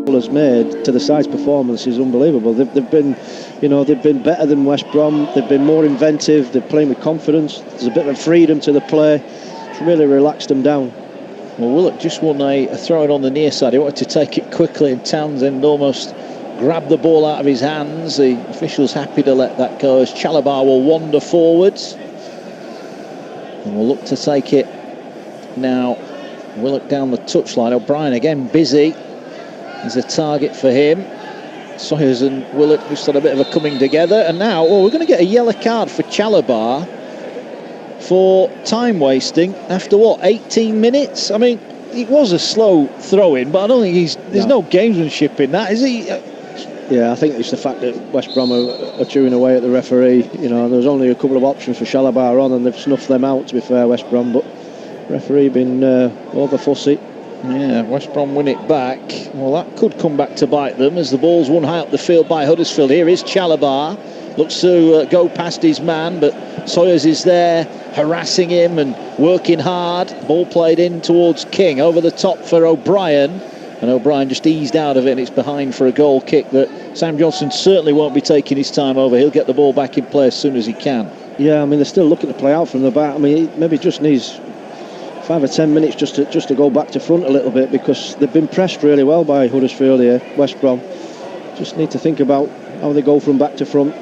has made to the side's performance is unbelievable. They've been, they've been better than West Brom. They've been more inventive. They're playing with confidence. There's a bit of freedom to the play. It's really relaxed them down. Well, Willock just won a throw in on the near side. He wanted to take it quickly, and Townsend almost grabbed the ball out of his hands. The official's happy to let that go as Chalabar will wander forwards. And we'll look to take it now. Willock down the touchline. O'Brien again busy. There's a target for him. Sawyers and Willock just had a bit of a coming together. And now, we're going to get a yellow card for Chalabar for time wasting after 18 minutes? I mean, it was a slow throw-in, but I don't think there's no gamesmanship in that, is he? Yeah, I think it's the fact that West Brom are chewing away at the referee. There was only a couple of options for Chalabar on, and they've snuffed them out, to be fair, West Brom, but referee been over fussy. Yeah, West Brom win it back. Well, that could come back to bite them as the ball's won high up the field by Huddersfield. Here is Chalabar. Looks to go past his man, but Sawyers is there harassing him and working hard. Ball played in towards King, over the top for O'Brien, and O'Brien just eased out of it, and it's behind for a goal kick that Sam Johnson certainly won't be taking his time over. He'll get the ball back in play as soon as he can. Yeah, I mean, they're still looking to play out from the back. I mean, he maybe just needs 5 or 10 minutes just to go back to front a little bit, because they've been pressed really well by Huddersfield here, West Brom. Just need to think about how they go from back to front.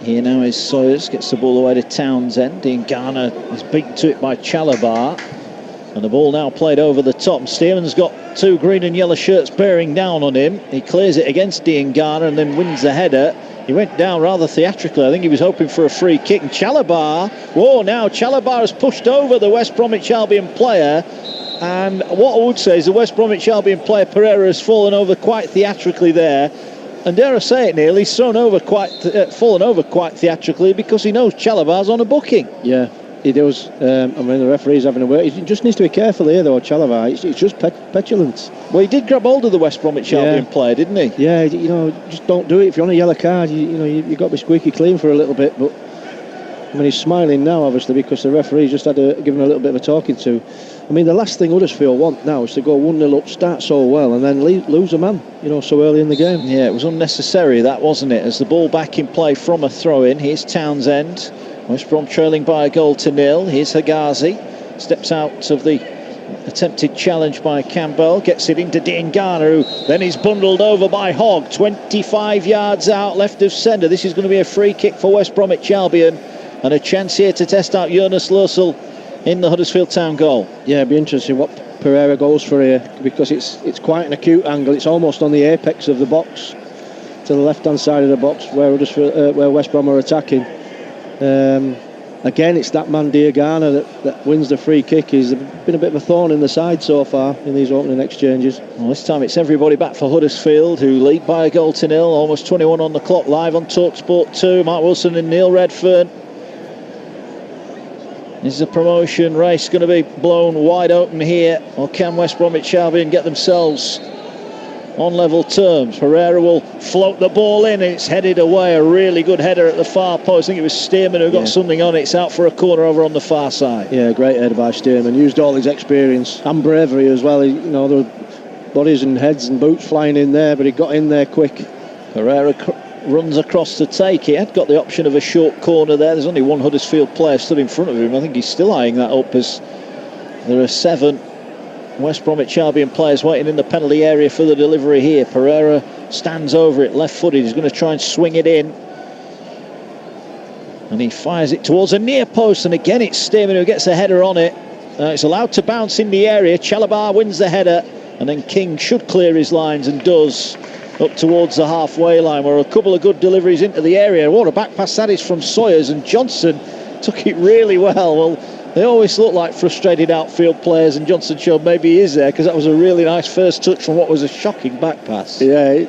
Here now is Sawyers, gets the ball away to Townsend. Diangana is beaten to it by Chalabar, and the ball now played over the top. Stearman's got 2 green and yellow shirts bearing down on him. He clears it against Diangana and then wins the header. He went down rather theatrically. I think he was hoping for a free kick. And Chalabar, now Chalabar has pushed over the West Bromwich Albion player. And what I would say is the West Bromwich Albion player, Pereira, has fallen over quite theatrically there. And dare I say it, Neil, he's fallen over quite theatrically because he knows Chalabar's on a booking. Yeah, he does. I mean, the referee's having a word. He just needs to be careful here, though, Chalabar. It's just petulant. Well, he did grab hold of the West Bromwich Albion player, didn't he? Yeah, just don't do it. If you're on a yellow card, you've got to be squeaky clean for a little bit. But I mean, he's smiling now, obviously, because the referee just had given a little bit of a talking to. I mean, the last thing Huddersfield want now is to go 1-0 up, start so well, and then lose a man, so early in the game. Yeah, it was unnecessary, that, wasn't it? As the ball back in play from a throw-in. Here's Townsend. West Brom trailing by a 1-0. Here's Higazi. Steps out of the attempted challenge by Campbell. Gets it into Diangana, who then is bundled over by Hogg. 25 yards out, left of centre. This is going to be a free kick for West Bromwich Albion. And a chance here to test out Jonas Lössl in the Huddersfield Town goal. Yeah, it'd be interesting what Pereira goes for here, because it's quite an acute angle. It's almost on the apex of the box, to the left-hand side of the box where West Brom are attacking. Again, it's that man Diangana that wins the free kick. He's been a bit of a thorn in the side so far in these opening exchanges. Well, this time it's everybody back for Huddersfield, who lead by a 0-0. Almost 21 on the clock, live on TalkSport 2. Mark Wilson and Neil Redfern. Is the promotion race going to be blown wide open here, or can West Bromwich Albion get themselves on level terms? Pereira will float the ball in, and it's headed away. A really good header at the far post. I think it was Stearman who got something on it. It's out for a corner over on the far side. Yeah, great header by Stearman. Used all his experience and bravery as well. There were bodies and heads and boots flying in there, but he got in there quick. Pereira runs across to take. He had got the option of a short corner there. There's only one Huddersfield player stood in front of him. I think he's still eyeing that up, as there are 7 West Bromwich Albion players waiting in the penalty area for the delivery here. Pereira stands over it, left-footed. He's going to try and swing it in, and he fires it towards a near post, and again it's Stearman who gets a header on it. It's allowed to bounce in the area. Chalabar wins the header, and then King should clear his lines, and does, up towards the halfway line, where a couple of good deliveries into the area. What a back pass that is from Sawyers, and Johnson took it really well. Well, they always look like frustrated outfield players, and Johnson showed maybe he is there, because that was a really nice first touch from what was a shocking back pass. Yeah,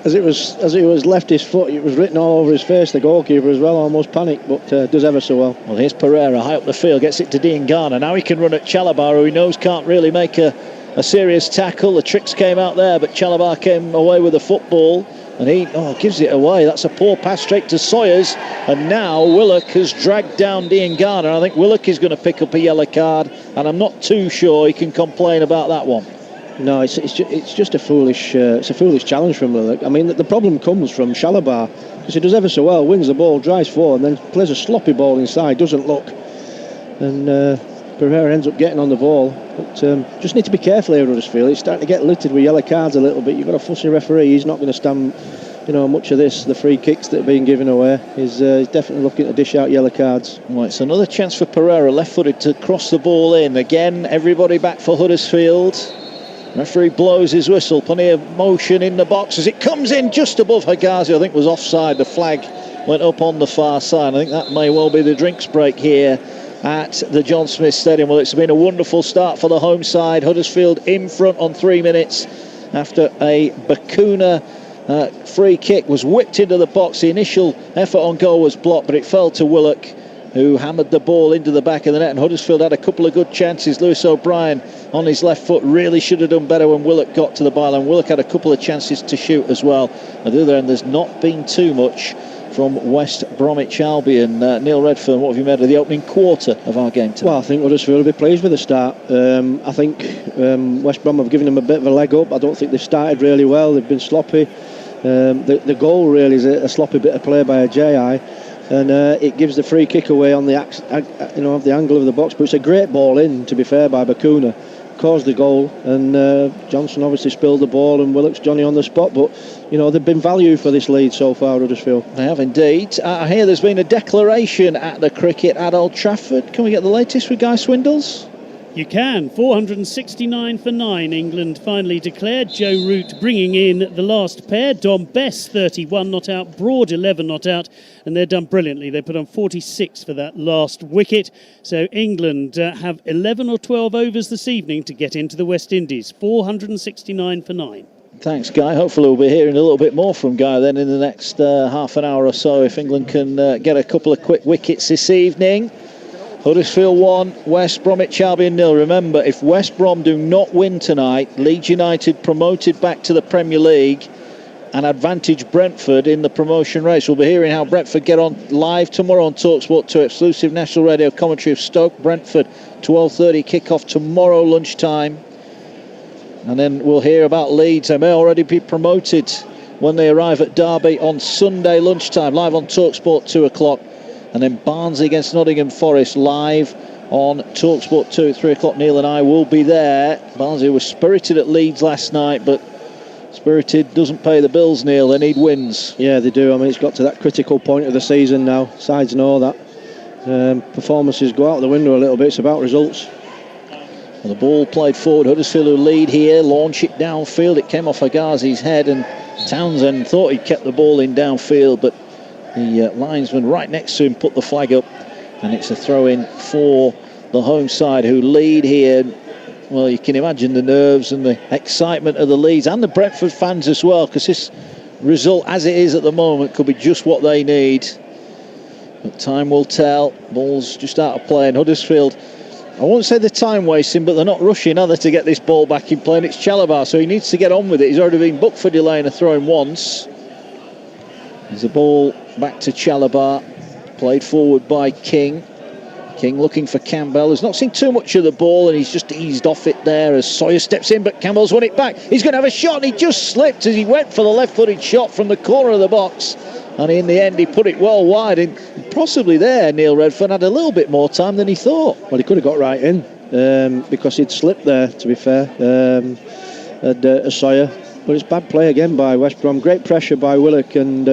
as it was left his foot, it was written all over his face. The goalkeeper as well almost panicked, but does ever so well. Well, here's Pereira high up the field, gets it to Diangana. Now he can run at Chalabar, who he knows can't really make a serious tackle. The tricks came out there, but Chalabar came away with the football, and he gives it away. That's a poor pass straight to Sawyers, and now Willock has dragged down Diangana. I think Willock is going to pick up a yellow card, and I'm not too sure he can complain about that one. No, it's just a foolish challenge from Willock. I mean, the problem comes from Chalabar, because he does ever so well, wins the ball, drives forward, and then plays a sloppy ball inside, doesn't look, and Pereira ends up getting on the ball. But just need to be careful here, Huddersfield. It's starting to get littered with yellow cards a little bit. You've got a fussy referee. He's not going to stand, much of this. The free kicks that are being given away. He's definitely looking to dish out yellow cards. Right, it's another chance for Pereira, left-footed, to cross the ball in. Again, everybody back for Huddersfield. Referee blows his whistle. Plenty of motion in the box as it comes in just above Higazi. I think was offside. The flag went up on the far side. I think that may well be the drinks break here at the John Smith Stadium. Well, it's been a wonderful start for the home side. Huddersfield in front on 3 minutes after a Bakuna free kick was whipped into the box. The initial effort on goal was blocked, but it fell to Willock, who hammered the ball into the back of the net, and Huddersfield had a couple of good chances. Lewis O'Brien on his left foot really should have done better when Willock got to the byline. Willock had a couple of chances to shoot as well. At the other end, there's not been too much from West Bromwich Albion. Neil Redfern, what have you made of the opening quarter of our game tonight? Well, I think Huddersfield will be pleased with the start. I think West Brom have given them a bit of a leg up. I don't think they've started really well. They've been sloppy. The goal really is a sloppy bit of play by Ajayi, and it gives the free kick away on the the angle of the box. But it's a great ball in, to be fair, by Bakuna. Caused the goal, and Johnson obviously spilled the ball, and Willock's Johnny on the spot. But they've been value for this lead so far, Huddersfield. They have indeed. I hear there's been a declaration at the cricket at Old Trafford. Can we get the latest with Guy Swindles? You can. 469 for 9. England finally declared. Joe Root bringing in the last pair. Dom Bess 31 not out. Broad 11 not out. And they're done brilliantly. They put on 46 for that last wicket. So England have 11 or 12 overs this evening to get into the West Indies. 469 for 9. Thanks, Guy. Hopefully we'll be hearing a little bit more from Guy then in the next half an hour or so, if England can get a couple of quick wickets this evening. Huddersfield 1, West Bromwich Albion 0. Remember, if West Brom do not win tonight, Leeds United promoted back to the Premier League and advantage Brentford in the promotion race. We'll be hearing how Brentford get on live tomorrow on TalkSport 2, exclusive national radio commentary of Stoke Brentford. 12:30 kick-off tomorrow lunchtime. And then we'll hear about Leeds. They may already be promoted when they arrive at Derby on Sunday lunchtime, live on TalkSport 2 o'clock. And then Barnsley against Nottingham Forest live on TalkSport 2 at 3 o'clock. Neil and I will be there. Barnsley was spirited at Leeds last night, but spirited doesn't pay the bills, Neil. They need wins. Yeah, they do. I mean, it's got to that critical point of the season now. Sides know that. Performances go out the window a little bit. It's about results. Well, the ball played forward. Huddersfield who lead here. Launch it downfield. It came off Higazi's head, and Townsend thought he'd kept the ball in downfield, but the linesman right next to him put the flag up, and it's a throw-in for the home side who lead here. Well, you can imagine the nerves and the excitement of the Leeds and the Brentford fans as well, because this result, as it is at the moment, could be just what they need. But time will tell. Ball's just out of play, and Huddersfield, I won't say they're time wasting, but they're not rushing, are they, to get this ball back in play? And it's Chalabar, so he needs to get on with it. He's already been booked for delaying a throw-in once. There's the ball back to Chalabar, played forward by King. King looking for Campbell, who's not seen too much of the ball, and he's just eased off it there as Sawyer steps in, but Campbell's won it back. He's going to have a shot, and he just slipped as he went for the left-footed shot from the corner of the box, and in the end he put it well wide, and possibly there Neil Redfern had a little bit more time than he thought. Well, he could have got right in because he'd slipped there, to be fair, at Sawyer. But it's bad play again by West Brom. Great pressure by Willock, and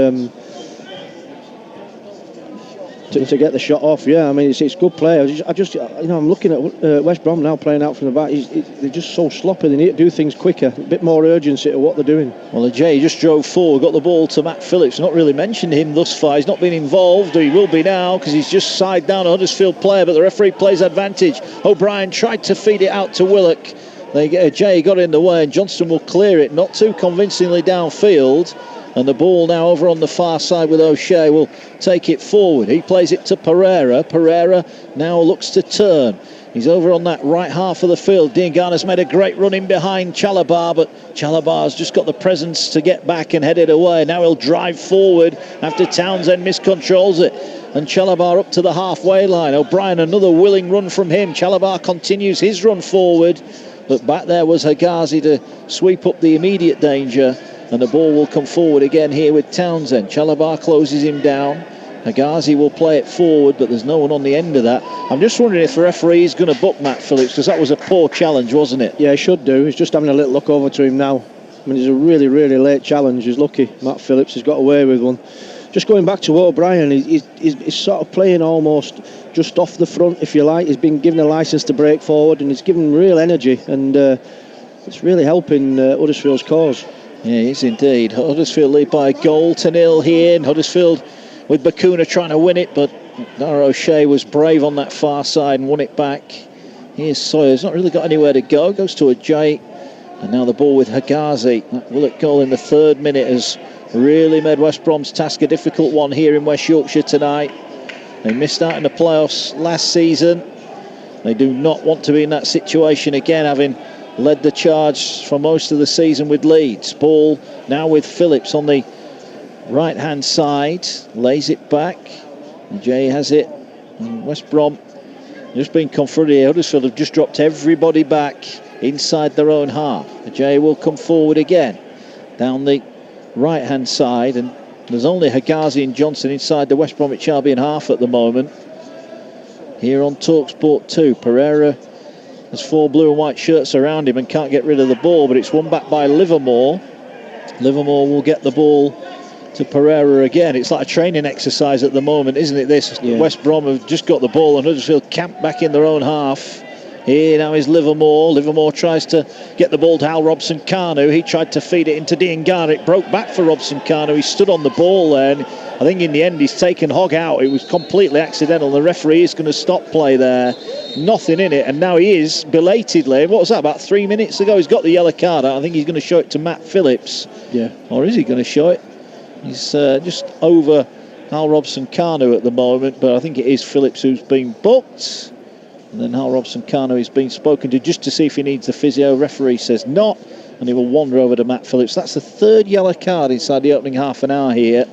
to get the shot off. Yeah, I mean, it's good play. I'm looking at West Brom now playing out from the back. They're just so sloppy. They need to do things quicker, a bit more urgency to what they're doing. Well, Jay just drove forward, got the ball to Matt Phillips. Not really mentioned him thus far. He's not been involved, or he will be now, because he's just side down a Huddersfield player, but the referee plays advantage. O'Brien tried to feed it out to Willock. Jay got in the way, and Johnston will clear it, not too convincingly downfield. And the ball now over on the far side with O'Shea will take it forward. He plays it to Pereira. Pereira now looks to turn. He's over on that right half of the field. Diangana's made a great run in behind Chalabar, but Chalabar's just got the presence to get back and head it away. Now he'll drive forward after Townsend miscontrols it. And Chalabar up to the halfway line. O'Brien, another willing run from him. Chalabar continues his run forward. but back there was Hagazi to sweep up the immediate danger, and the ball will come forward again here with Townsend. Chalabar closes him down. Hagazi will play it forward, but there's no one on the end of that. I'm just wondering if the referee is going to book Matt Phillips, because that was a poor challenge, wasn't it? Yeah, he should do. He's just having a little look over to him now. I mean, it's a really, really late challenge. He's lucky. Matt Phillips has got away with one. Just going back to O'Brien, he's sort of playing almost just off the front, if you like. He's been given a licence to break forward, and he's given real energy, and it's really helping Huddersfield's cause. Yeah, he is indeed. Huddersfield lead by a goal to 0 here, and Huddersfield with Bakuna trying to win it, but Dara O'Shea was brave on that far side and won it back. Here's Sawyer. He's not really got anywhere to go. Goes to Ajay, and now the ball with Hagazi. That Willock goal in the 3rd minute has really made West Brom's task a difficult one here in West Yorkshire tonight. They missed out in the playoffs last season. They do not want to be in that situation again, having led the charge for most of the season with Leeds. Ball now with Phillips on the right hand side, lays it back, and Jay has it, and West Brom just been confronted here. Huddersfield have just dropped everybody back inside their own half. Jay will come forward again down the right hand side, and there's only Hagazi and Johnson inside the West Bromwich Albion half at the moment. Here on TalkSport 2, Pereira has 4 blue and white shirts around him and can't get rid of the ball, but it's won back by Livermore. Livermore will get the ball to Pereira again. It's like a training exercise at the moment, isn't it, this? Yeah. West Brom have just got the ball, and Huddersfield camped back in their own half. Here now is Livermore. Livermore tries to get the ball to Al Robson-Kanu. He tried to feed it into Diangana. It broke back for Robson-Kanu. He stood on the ball there, and I think in the end he's taken Hogg out. It was completely accidental. The referee is going to stop play there. Nothing in it, and now he is belatedly, what was that, about 3 minutes ago, he's got the yellow card out. I think he's going to show it to Matt Phillips. Yeah. Or is he going to show it? He's just over Al Robson-Kanu at the moment, but I think it is Phillips who's been booked. And then Al Robson-Kanu is being spoken to just to see if he needs the physio. Referee says not, and he will wander over to Matt Phillips. That's the 3rd yellow card inside the opening half an hour here.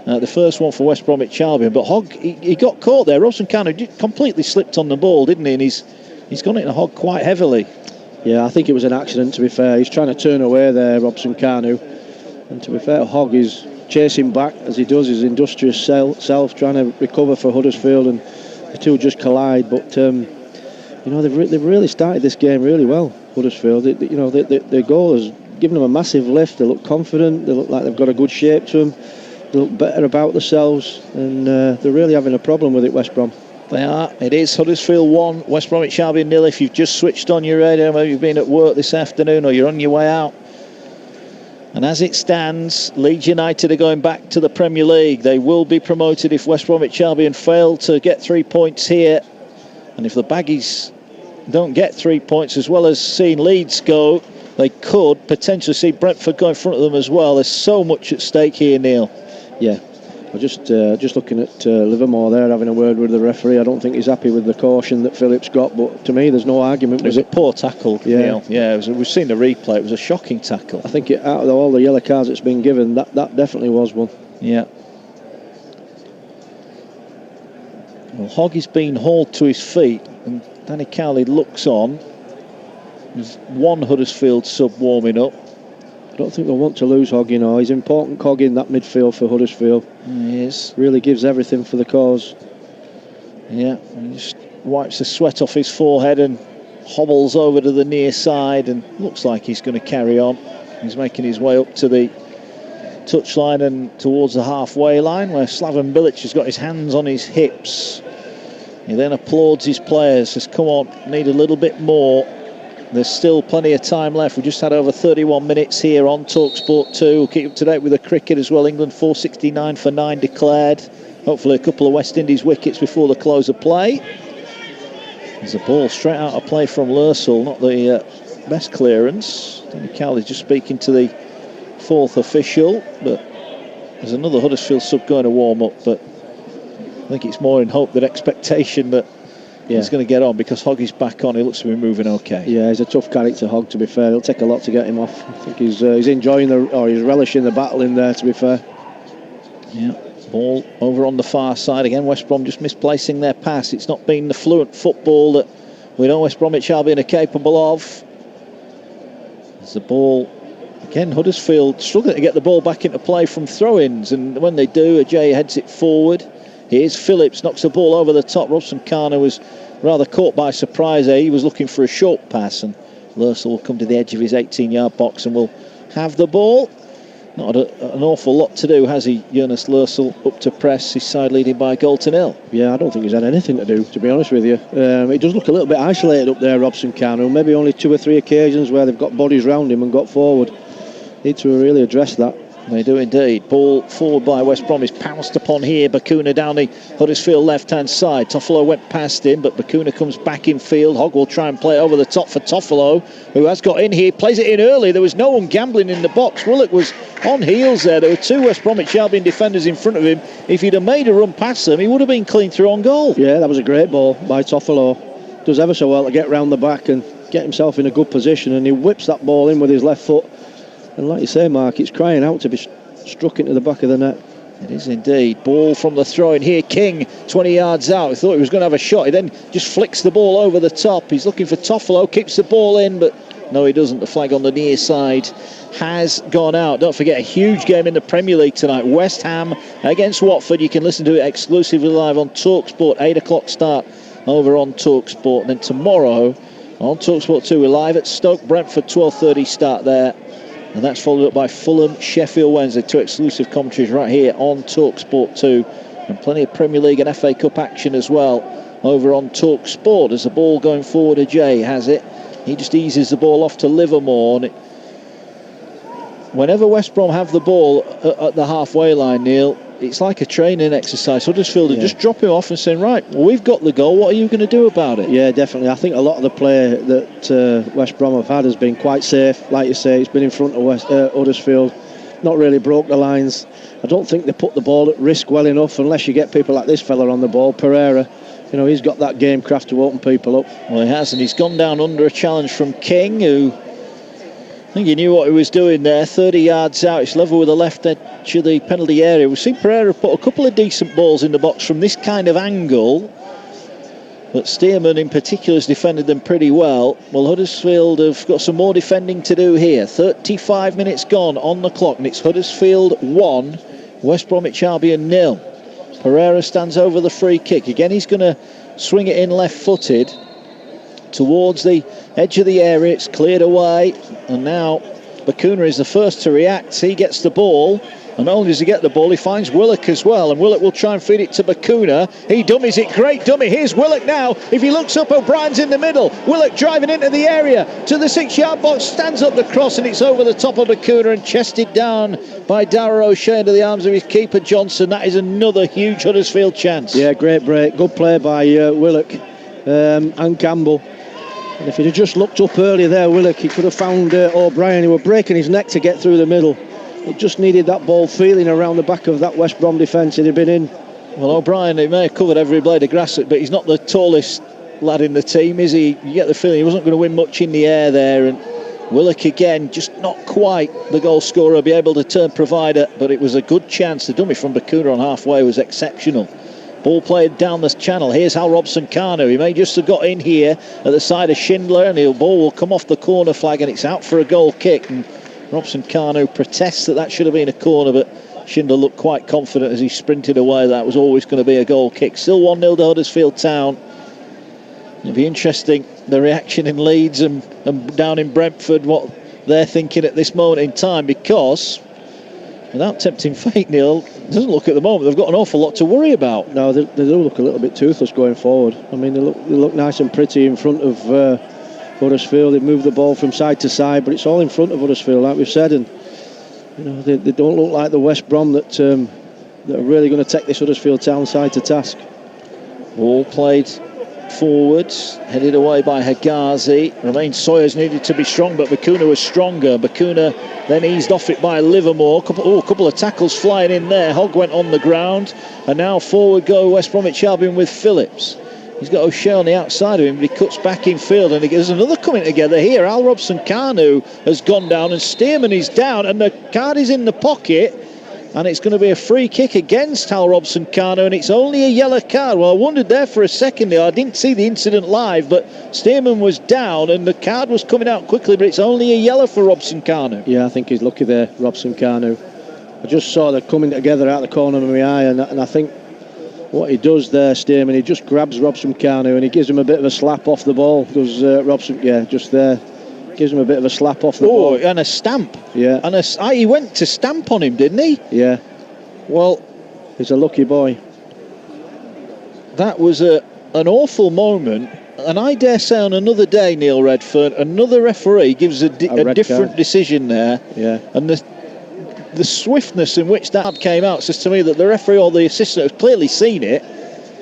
The first one for West Bromwich Albion, but Hogg, he got caught there. Robson-Kanu completely slipped on the ball, didn't he? And he's gone into Hogg quite heavily. Yeah, I think it was an accident, to be fair. He's trying to turn away there, Robson-Kanu. And to be fair, Hogg is chasing back as he does his industrious self, trying to recover for Huddersfield, and the two just collide. But they've really started this game really well, Huddersfield. The goal has given them a massive lift. They look confident. They look like they've got a good shape to them. They look better about themselves, and they're really having a problem with it, West Brom. They are. It is Huddersfield 1, West Bromwich Albion 0. If you've just switched on your radio, maybe you've been at work this afternoon or you're on your way out. And as it stands, Leeds United are going back to the Premier League. They will be promoted if West Bromwich Albion fail to get 3 points here. And if the Baggies don't get 3 points, as well as seeing Leeds go, they could potentially see Brentford go in front of them as well. There's so much at stake here, Neil. Yeah, I'm just looking at Livermore there, having a word with the referee. I don't think he's happy with the caution that Phillips got, but to me there's no argument. It was a poor tackle, yeah. Neil. Yeah, we've seen the replay. It was a shocking tackle. I think out of all the yellow cards that's been given, that definitely was one. Yeah. Well, Hoggy's been hauled to his feet, and Danny Cowley looks on. There's one Huddersfield sub warming up. I don't think they'll want to lose Hogg, He's an important cog in that midfield for Huddersfield. He is. Really gives everything for the cause. Yeah, he just wipes the sweat off his forehead and hobbles over to the near side, and looks like he's going to carry on. He's making his way up to the touchline and towards the halfway line, where Slaven Bilic has got his hands on his hips. He then applauds his players, says, come on, need a little bit more. There's still plenty of time left. We just had over 31 minutes here on TalkSport 2. We'll keep up to date with the cricket as well. England 469 for 9 declared. Hopefully a couple of West Indies wickets before the close of play. There's a ball straight out of play from Lursell, not the best clearance. Danny Cowley's just speaking to the 4th official, but there's another Huddersfield sub going to warm up, but I think it's more in hope than expectation that he's going to get on, because Hoggy's back on. He looks to be moving okay. Yeah, he's a tough character, Hogg, to be fair. It'll take a lot to get him off. I think he's enjoying he's relishing the battle in there, to be fair. Yeah, ball over on the far side again. West Brom just misplacing their pass. It's not been the fluent football that we know West Bromwich Albion are capable of. As the ball, again, Huddersfield struggling to get the ball back into play from throw-ins, and when they do, Ajay heads it forward. Here's Phillips, knocks the ball over the top. Robson Kanu was rather caught by surprise there. He was looking for a short pass, and Lursel will come to the edge of his 18-yard box and will have the ball. Not an awful lot to do, has he, Jonas Lursel, up to press, his side leading by a goal to nil. Yeah, I don't think he's had anything to do, to be honest with you. It does look a little bit isolated up there, Robson Kanu. Maybe only 2 or 3 occasions where they've got bodies round him and got forward. Need to really address that. They do indeed. Ball forward by West Brom is pounced upon here. Bakuna down the Huddersfield left-hand side. Toffolo went past him, but Bakuna comes back in field. Hogg will try and play it over the top for Toffolo, who has got in here. Plays it in early. There was no one gambling in the box. Willock was on heels there. There were 2 West Bromwich Albion defenders in front of him. If he'd have made a run past them, he would have been clean through on goal. Yeah, that was a great ball by Toffolo. Does ever so well to get round the back and get himself in a good position, and he whips that ball in with his left foot. And like you say, Mark, it's crying out to be struck into the back of the net. It is indeed. Ball from the throw in here. King 20 yards out. He thought he was going to have a shot. He then just flicks the ball over the top. He's looking for Toffolo. Keeps the ball in, but no, he doesn't. The flag on the near side has gone out. Don't forget, a huge game in the Premier League tonight. West Ham against Watford. You can listen to it exclusively live on TalkSport. 8 o'clock start over on TalkSport. And then tomorrow on TalkSport 2, we're live at Stoke Brentford. 12:30 start there. And that's followed up by Fulham, Sheffield Wednesday. 2 exclusive commentaries right here on TalkSport 2. And plenty of Premier League and FA Cup action as well over on TalkSport. As the ball going forward, Ajay has it. He just eases the ball off to Livermore. And whenever West Brom have the ball at the halfway line, Neil, it's like a training exercise. Huddersfield are just dropping off and saying, right, well, we've got the goal. What are you going to do about it? Yeah, definitely. I think a lot of the play that West Brom have had has been quite safe. Like you say, it's been in front of Huddersfield. Not really broke the lines. I don't think they put the ball at risk well enough, unless you get people like this fella on the ball, Pereira. You know, he's got that game craft to open people up. Well, he has, and he's gone down under a challenge from King, who I think he knew what he was doing there. 30 yards out, it's level with the left edge of the penalty area. We've seen Pereira put a couple of decent balls in the box from this kind of angle, but Stearman in particular has defended them pretty well. Well, Huddersfield have got some more defending to do here. 35 minutes gone on the clock, and it's Huddersfield 1, West Bromwich Albion 0. Pereira stands over the free kick. Again, he's going to swing it in left-footed towards the edge of the area. It's cleared away, and now Bakuna is the first to react. He gets the ball, and not only does he get the ball, he finds Willock as well, and Willock will try and feed it to Bakuna. He dummies it, great dummy. Here's Willock now. If he looks up, O'Brien's in the middle. Willock driving into the area to the 6-yard box, stands up the cross, and it's over the top of Bakuna and chested down by Darragh O'Shea into the arms of his keeper Johnson. That is another huge Huddersfield chance. Yeah, great break, good play by Willock and Campbell. And if he'd have just looked up earlier there, Willock, he could have found O'Brien. He was breaking his neck to get through the middle. It just needed that ball feeling around the back of that West Brom defence. He'd have been in. Well, O'Brien, he may have covered every blade of grass, but he's not the tallest lad in the team, is he? You get the feeling he wasn't going to win much in the air there. And Willock again, just not quite the goal scorer, be able to turn provider, but it was a good chance. The dummy from Bakuna on halfway was exceptional. Ball played down the channel. Here's Hal Robson-Kanu. He may just have got in here at the side of Schindler, and the ball will come off the corner flag, and it's out for a goal kick. And Robson-Kanu protests that should have been a corner, but Schindler looked quite confident as he sprinted away. That was always going to be a goal kick. Still 1-0 to Huddersfield Town. It'll be interesting, the reaction in Leeds and down in Brentford, what they're thinking at this moment in time, because without tempting fate, Neil, it doesn't look at the moment they've got an awful lot to worry about. No, they do look a little bit toothless going forward. I mean, they look nice and pretty in front of Huddersfield. They move the ball from side to side, but it's all in front of Huddersfield, like we've said. And you know, they don't look like the West Brom that are really going to take this Huddersfield Town side to task. Ball played forwards, headed away by Hegazi. Romain Sawyers needed to be strong, but Bakuna was stronger. Bakuna then eased off it by Livermore. A couple of tackles flying in there. Hogg went on the ground, and now forward go West Bromwich Albion with Phillips. He's got O'Shea on the outside of him, but he cuts back in field, and there's another coming together here. Al Robson-Kanu has gone down, and Stearman is down, and the card is in the pocket. And it's going to be a free kick against Hal Robson-Kanu, and it's only a yellow card. Well, I wondered there for a second there. I didn't see the incident live, but Stearman was down and the card was coming out quickly, but it's only a yellow for Robson-Kanu. Yeah, I think he's lucky there, Robson-Kanu. I just saw them coming together out the corner of my eye, and I think what he does there, Stearman, he just grabs Robson-Kanu and he gives him a bit of a slap off the ball. Does Robson, yeah, just there. Gives him a bit of a slap off the ball. And a stamp. Yeah. And he went to stamp on him, didn't he? Yeah. Well, he's a lucky boy. That was an awful moment. And I dare say on another day, Neil Redfern, another referee gives a different decision there. Yeah. And the swiftness in which that came out says to me that the referee or the assistant has clearly seen it.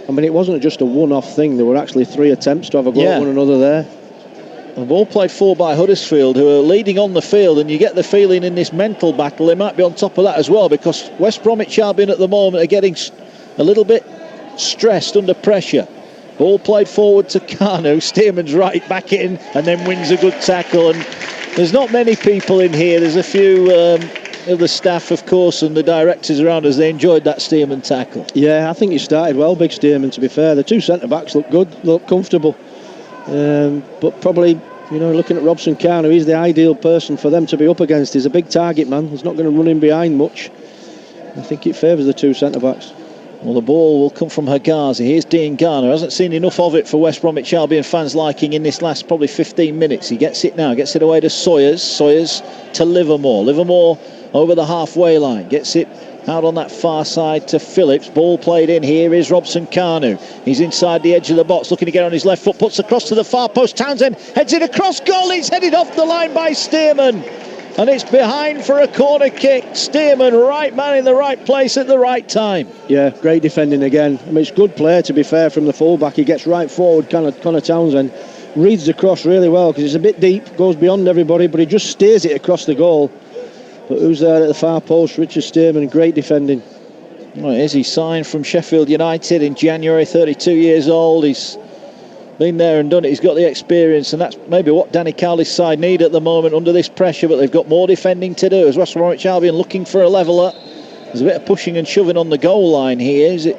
I mean, it wasn't just a one-off thing. There were actually 3 attempts to have a go at one another there. The ball played forward by Huddersfield, who are leading on the field, and you get the feeling in this mental battle they might be on top of that as well, because West Bromwich Albion at the moment are getting a little bit stressed under pressure. Ball played forward to Kanu, Stearman's right back in, and then wins a good tackle. And there's not many people in here. There's a few of the staff, of course, and the directors around us. They enjoyed that Stearman tackle. Yeah, I think he started well, Big Stearman, to be fair. The 2 centre-backs look good, look comfortable. But probably, looking at Robson-Kanu, he's the ideal person for them to be up against. He's a big target man. He's not going to run in behind much. I think it favours the 2 centre-backs. Well, the ball will come from Hagazi. Here's Dean Garner. Hasn't seen enough of it for West Bromwich Albion fans' liking in this last probably 15 minutes. He gets it now. Gets it away to Sawyers. Sawyers to Livermore. Livermore over the halfway line. Gets it out on that far side to Phillips. Ball played in. Here is Robson-Kanu. He's inside the edge of the box, looking to get on his left foot. Puts across to the far post. Townsend heads it across goal. It's headed off the line by Stearman. And it's behind for a corner kick. Stearman, right man in the right place at the right time. Yeah, great defending again. I mean, it's good play, to be fair, from the fullback. He gets right forward, Connor Townsend. Reads the cross really well because it's a bit deep, goes beyond everybody, but he just steers it across the goal. But who's there at the far post? Richard Stearman, great defending. Well, it is. He signed from Sheffield United in January, 32 years old. He's been there and done it. He's got the experience, and that's maybe what Danny Cowley's side need at the moment under this pressure, but they've got more defending to do. As West Bromwich Albion looking for a leveller. There's a bit of pushing and shoving on the goal line here. Is it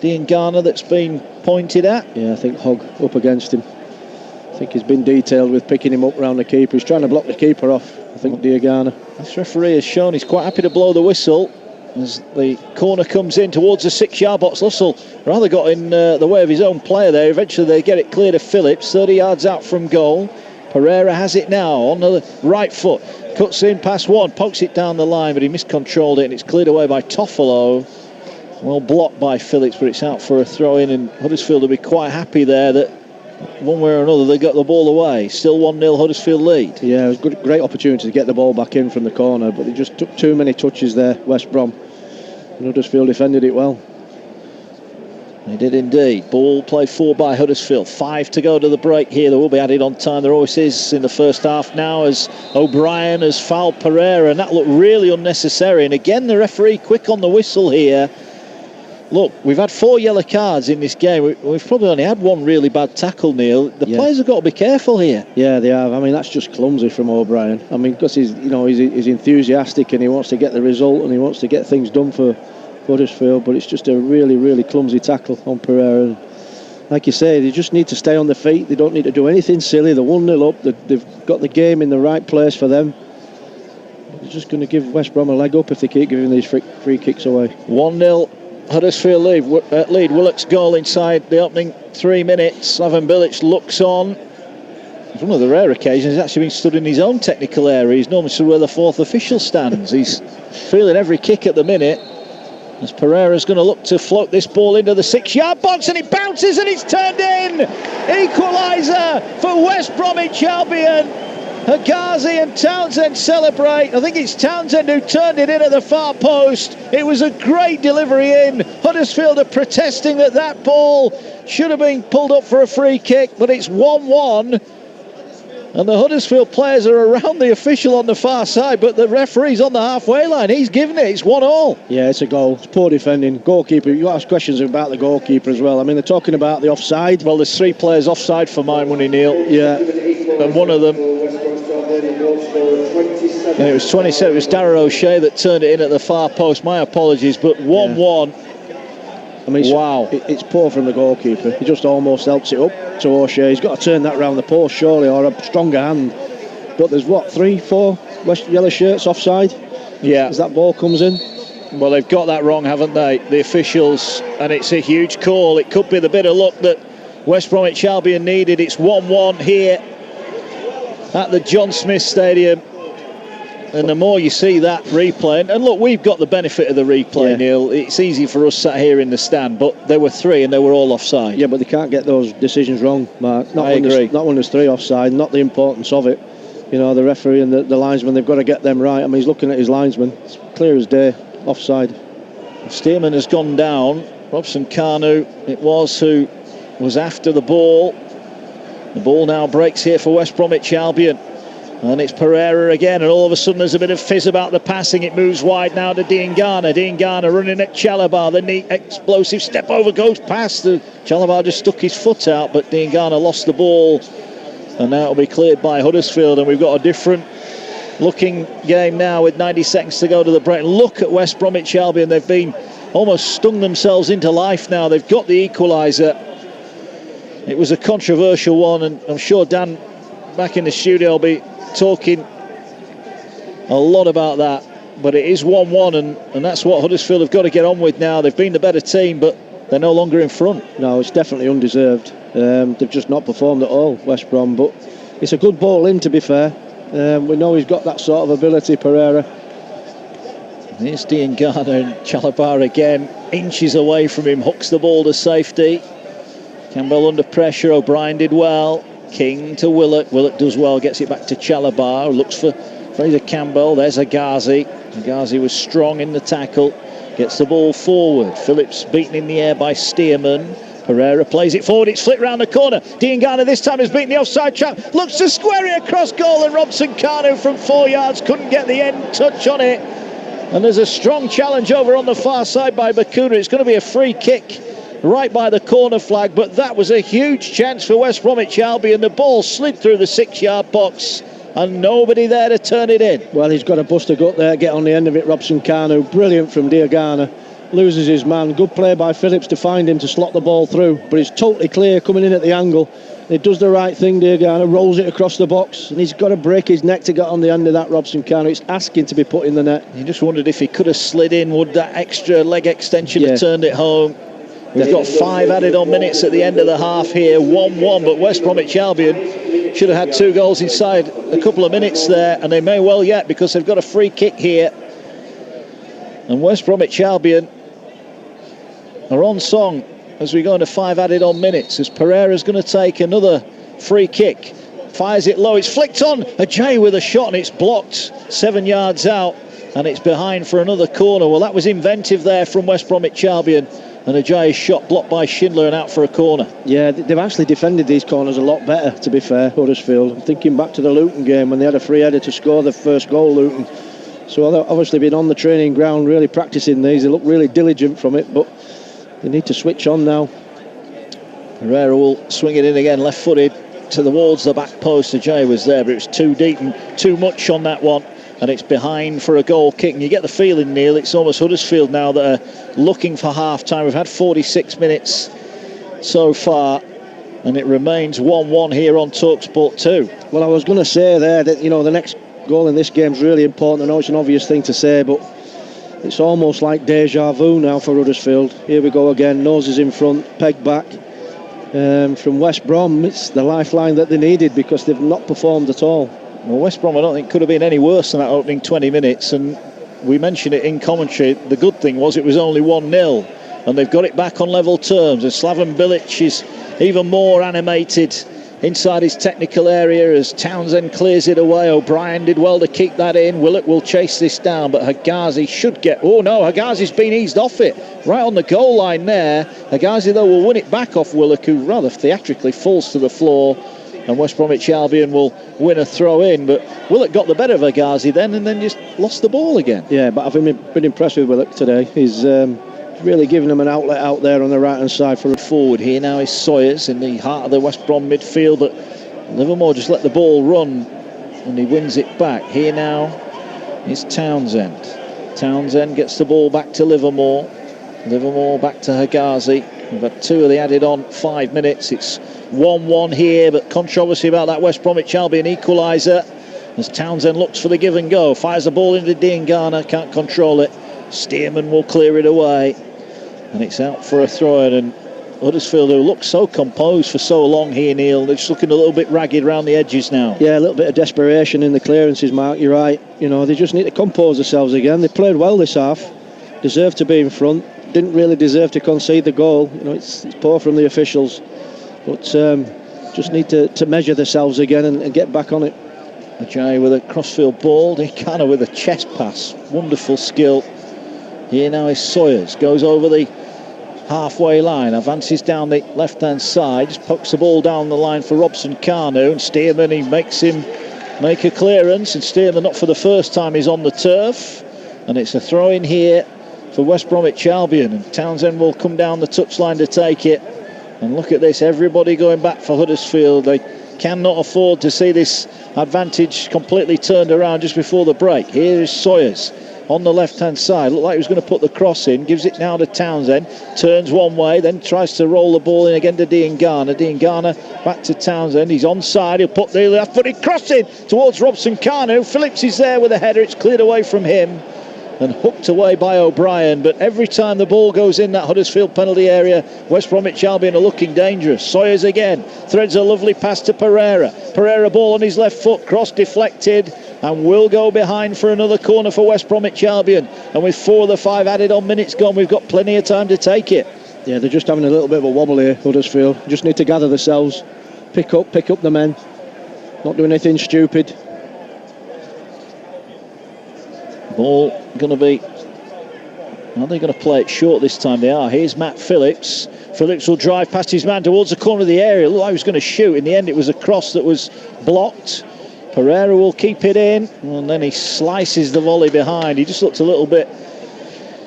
Dean Garner that's been pointed at? Yeah, I think Hogg up against him. I think he's been detailed with picking him up around the keeper. He's trying to block the keeper off, I think, Dean Garner. This referee has shown he's quite happy to blow the whistle as the corner comes in towards the 6-yard box. Lussell rather got in the way of his own player there. Eventually they get it clear to Phillips, 30 yards out from goal. Pereira has it now on the right foot, cuts in past one, pokes it down the line, but he miscontrolled it, and it's cleared away by Toffolo. Well blocked by Phillips, but it's out for a throw in, and Huddersfield will be quite happy there that one way or another they got the ball away. Still 1-0 Huddersfield lead. Yeah, it was a great opportunity to get the ball back in from the corner, but they just took too many touches there, West Brom. And Huddersfield defended it well. They did indeed. Ball played forward by Huddersfield. 5 to go to the break here. There will be added on time. There always is in the first half now, as O'Brien has fouled Pereira, and that looked really unnecessary. And again, the referee quick on the whistle here. Look, we've had 4 yellow cards in this game. We've probably only had 1 really bad tackle, Neil. The players have got to be careful here. Yeah, they have. I mean, that's just clumsy from O'Brien. I mean, because he's enthusiastic and he wants to get the result and he wants to get things done for Huddersfield, but it's just a really, really clumsy tackle on Pereira. And like you say, they just need to stay on their feet. They don't need to do anything silly. They're 1-0 up. They've got the game in the right place for them. They're just going to give West Brom a leg up if they keep giving these free kicks away. 1-0. Huddersfield lead. Willock's goal inside the opening 3 minutes. Slaven Bilic looks on. It's one of the rare occasions he's actually been stood in his own technical area. He's normally stood where the 4th official stands. He's feeling every kick at the minute, as Pereira's going to look to float this ball into the 6-yard box, and it bounces and it's turned in. Equaliser for West Bromwich Albion. Hagazi and Townsend celebrate. I think it's Townsend who turned it in at the far post. It was a great delivery in. Huddersfield are protesting that ball should have been pulled up for a free kick, but it's 1-1. And the Huddersfield players are around the official on the far side, but the referee's on the halfway line. He's given it. It's 1-1. Yeah, it's a goal. It's poor defending. Goalkeeper, you ask questions about the goalkeeper as well. I mean, they're talking about the offside. Well, there's 3 players offside for my money, Neil. Yeah. And one of them And it was 27. It was Darragh O'Shea that turned it in at the far post. My apologies, but 1-1. I mean, wow. It's poor from the goalkeeper. He just almost helps it up to O'Shea. He's got to turn that round the post, surely, or a stronger hand. But there's, 3, 4 West yellow shirts offside? Yeah. As that ball comes in? Well, they've got that wrong, haven't they, the officials? And it's a huge call. It could be the bit of luck that West Bromwich Albion needed. It's 1-1 here at the John Smith Stadium. And the more you see that replay, and look, we've got the benefit of the replay, Neil. It's easy for us sat here in the stand, but there were 3 and they were all offside. Yeah, but they can't get those decisions wrong, Mark. I agree. Not when there's 3 offside, not the importance of it. You know, the referee and the linesman, they've got to get them right. I mean, he's looking at his linesman. It's clear as day, offside. Stearman has gone down. Robson Kanu, it was, who was after the ball. The ball now breaks here for West Bromwich Albion. And it's Pereira again, and all of a sudden there's a bit of fizz about the passing. It moves wide now to Diangana. Diangana running at Chalabar. The neat explosive step over goes past. Chalabar just stuck his foot out, but Diangana lost the ball. And now it'll be cleared by Huddersfield, and we've got a different looking game now with 90 seconds to go to the break. Look at West Bromwich Albion. They've been almost stung themselves into life now. They've got the equaliser. It was a controversial one, and I'm sure Dan back in the studio will be talking a lot about that, but it is 1-1, and that's what Huddersfield have got to get on with now. They've been the better team, but they're no longer in front. No, it's definitely undeserved. They've just not performed at all, West Brom, but it's a good ball in, to be fair. We know he's got that sort of ability, Pereira. Here's Diangana, and Chalabar again, inches away from him, hooks the ball to safety. Campbell under pressure. O'Brien did well. King to Willett. Willett does well, gets it back to Chalabar, looks for Fraser Campbell. There's Agazi. Agazi was strong in the tackle, gets the ball forward. Phillips beaten in the air by Stearman. Pereira plays it forward, it's flicked round the corner. Diangana this time has beaten the offside trap, looks to square it across goal, and Robson Kanu from 4 yards couldn't get the end touch on it. And there's a strong challenge over on the far side by Bakuna. It's going to be a free kick right by the corner flag, but that was a huge chance for West Bromwich Albion. The ball slid through the 6-yard box and nobody there to turn it in. Well, he's got a bust a gut there, get on the end of it. Robson Kanu, brilliant from Diangana, loses his man. Good play by Phillips to find him to slot the ball through, but it's totally clear coming in at the angle. He does the right thing, Diangana, rolls it across the box, and he's got to break his neck to get on the end of that. Robson Kanu, it's asking to be put in the net. You just wondered if he could have slid in, would that extra leg extension have turned it home. We've got 5 added on minutes at the end of the half here, 1-1, but West Bromwich Albion should have had 2 goals inside a couple of minutes there, and they may well yet, because they've got a free kick here. And West Bromwich Albion are on song as we go into 5 added on minutes, as Pereira's going to take another free kick. Fires it low, it's flicked on, Ajay with a shot, and it's blocked 7 yards out, and it's behind for another corner. Well, that was inventive there from West Bromwich Albion. And Ajay's shot blocked by Schindler and out for a corner. Yeah, they've actually defended these corners a lot better, to be fair, Huddersfield. I'm thinking back to the Luton game when they had a free header to score the first goal, Luton. So they've obviously been on the training ground really practicing these. They look really diligent from it, but they need to switch on now. Pereira will swing it in again, left-footed towards the back post. Ajay was there, but it was too deep and too much on that one. And it's behind for a goal kick. And you get the feeling, Neil, it's almost Huddersfield now that are looking for half-time. We've had 46 minutes so far, and it remains 1-1 here on TalkSport 2. Well, I was going to say there that, you know, the next goal in this game is really important. I know it's an obvious thing to say, but it's almost like deja vu now for Huddersfield. Here we go again, noses in front, peg back. From West Brom, it's the lifeline that they needed because they've not performed at all. Well, West Brom, I don't think, could have been any worse than that opening 20 minutes. And we mentioned it in commentary. The good thing was it was only 1-0. And they've got it back on level terms. And Slaven Bilic is even more animated inside his technical area as Townsend clears it away. O'Brien did well to keep that in. Willett will chase this down, but Hagazi should get... Oh, no, Hagazi's been eased off it. Right on the goal line there. Hagazi, though, will win it back off Willett, who rather theatrically falls to the floor. And West Bromwich Albion will win a throw-in, but Willett got the better of Agazi then and then just lost the ball again. Yeah, but I've been impressed with Willett today. He's really giving them an outlet out there on the right-hand side for a forward. Here now is Sawyers in the heart of the West Brom midfield, but Livermore just let the ball run and he wins it back. Here now is Townsend. Townsend gets the ball back to Livermore. Livermore back to Hegazi. We've had 2 of the added on 5 minutes. It's 1-1 here, but controversy about that West Bromwich Albion equaliser as Townsend looks for the give and go. Fires the ball into Diangana, can't control it. Stearman will clear it away, and it's out for a throw-in. And Huddersfield, who looked so composed for so long here, Neil, they're just looking a little bit ragged around the edges now. Yeah, a little bit of desperation in the clearances, Mark, you're right. You know, they just need to compose themselves again. They played well this half, deserved to be in front, didn't really deserve to concede the goal. You know, it's poor from the officials, but just need to measure themselves again and get back on it. Ajayi with a crossfield ball, Diangana with a chest pass, wonderful skill. Here now is Sawyers, goes over the halfway line, advances down the left hand side, just pokes the ball down the line for Robson Kanu, and Stearman, he makes him make a clearance, and Stearman, not for the first time, is on the turf, and it's a throw in here for West Bromwich Albion, and Townsend will come down the touchline to take it. And look at this, everybody going back for Huddersfield. They cannot afford to see this advantage completely turned around just before the break. Here is Sawyers on the left hand side, looked like he was going to put the cross in, gives it now to Townsend, turns one way, then tries to roll the ball in again to Diangana back to Townsend, he's onside, he'll put the left-footed cross in towards Robson Kanu. Phillips is there with a header, it's cleared away from him and hooked away by O'Brien. But every time the ball goes in that Huddersfield penalty area, West Bromwich Albion are looking dangerous. Sawyers again threads a lovely pass to Pereira ball on his left foot, cross deflected, and will go behind for another corner for West Bromwich Albion. And with 4 of the 5 added on minutes gone, we've got plenty of time to take it. Yeah, they're just having a little bit of a wobble here, Huddersfield. Just need to gather themselves, pick up the men, not do anything stupid. Ball going to be, are they going to play it short this time? They are. Here's Matt Phillips. Phillips will drive past his man towards the corner of the area. Looked like he was going to shoot. In the end, it was a cross that was blocked. Pereira will keep it in, and then he slices the volley behind. He just looked a little bit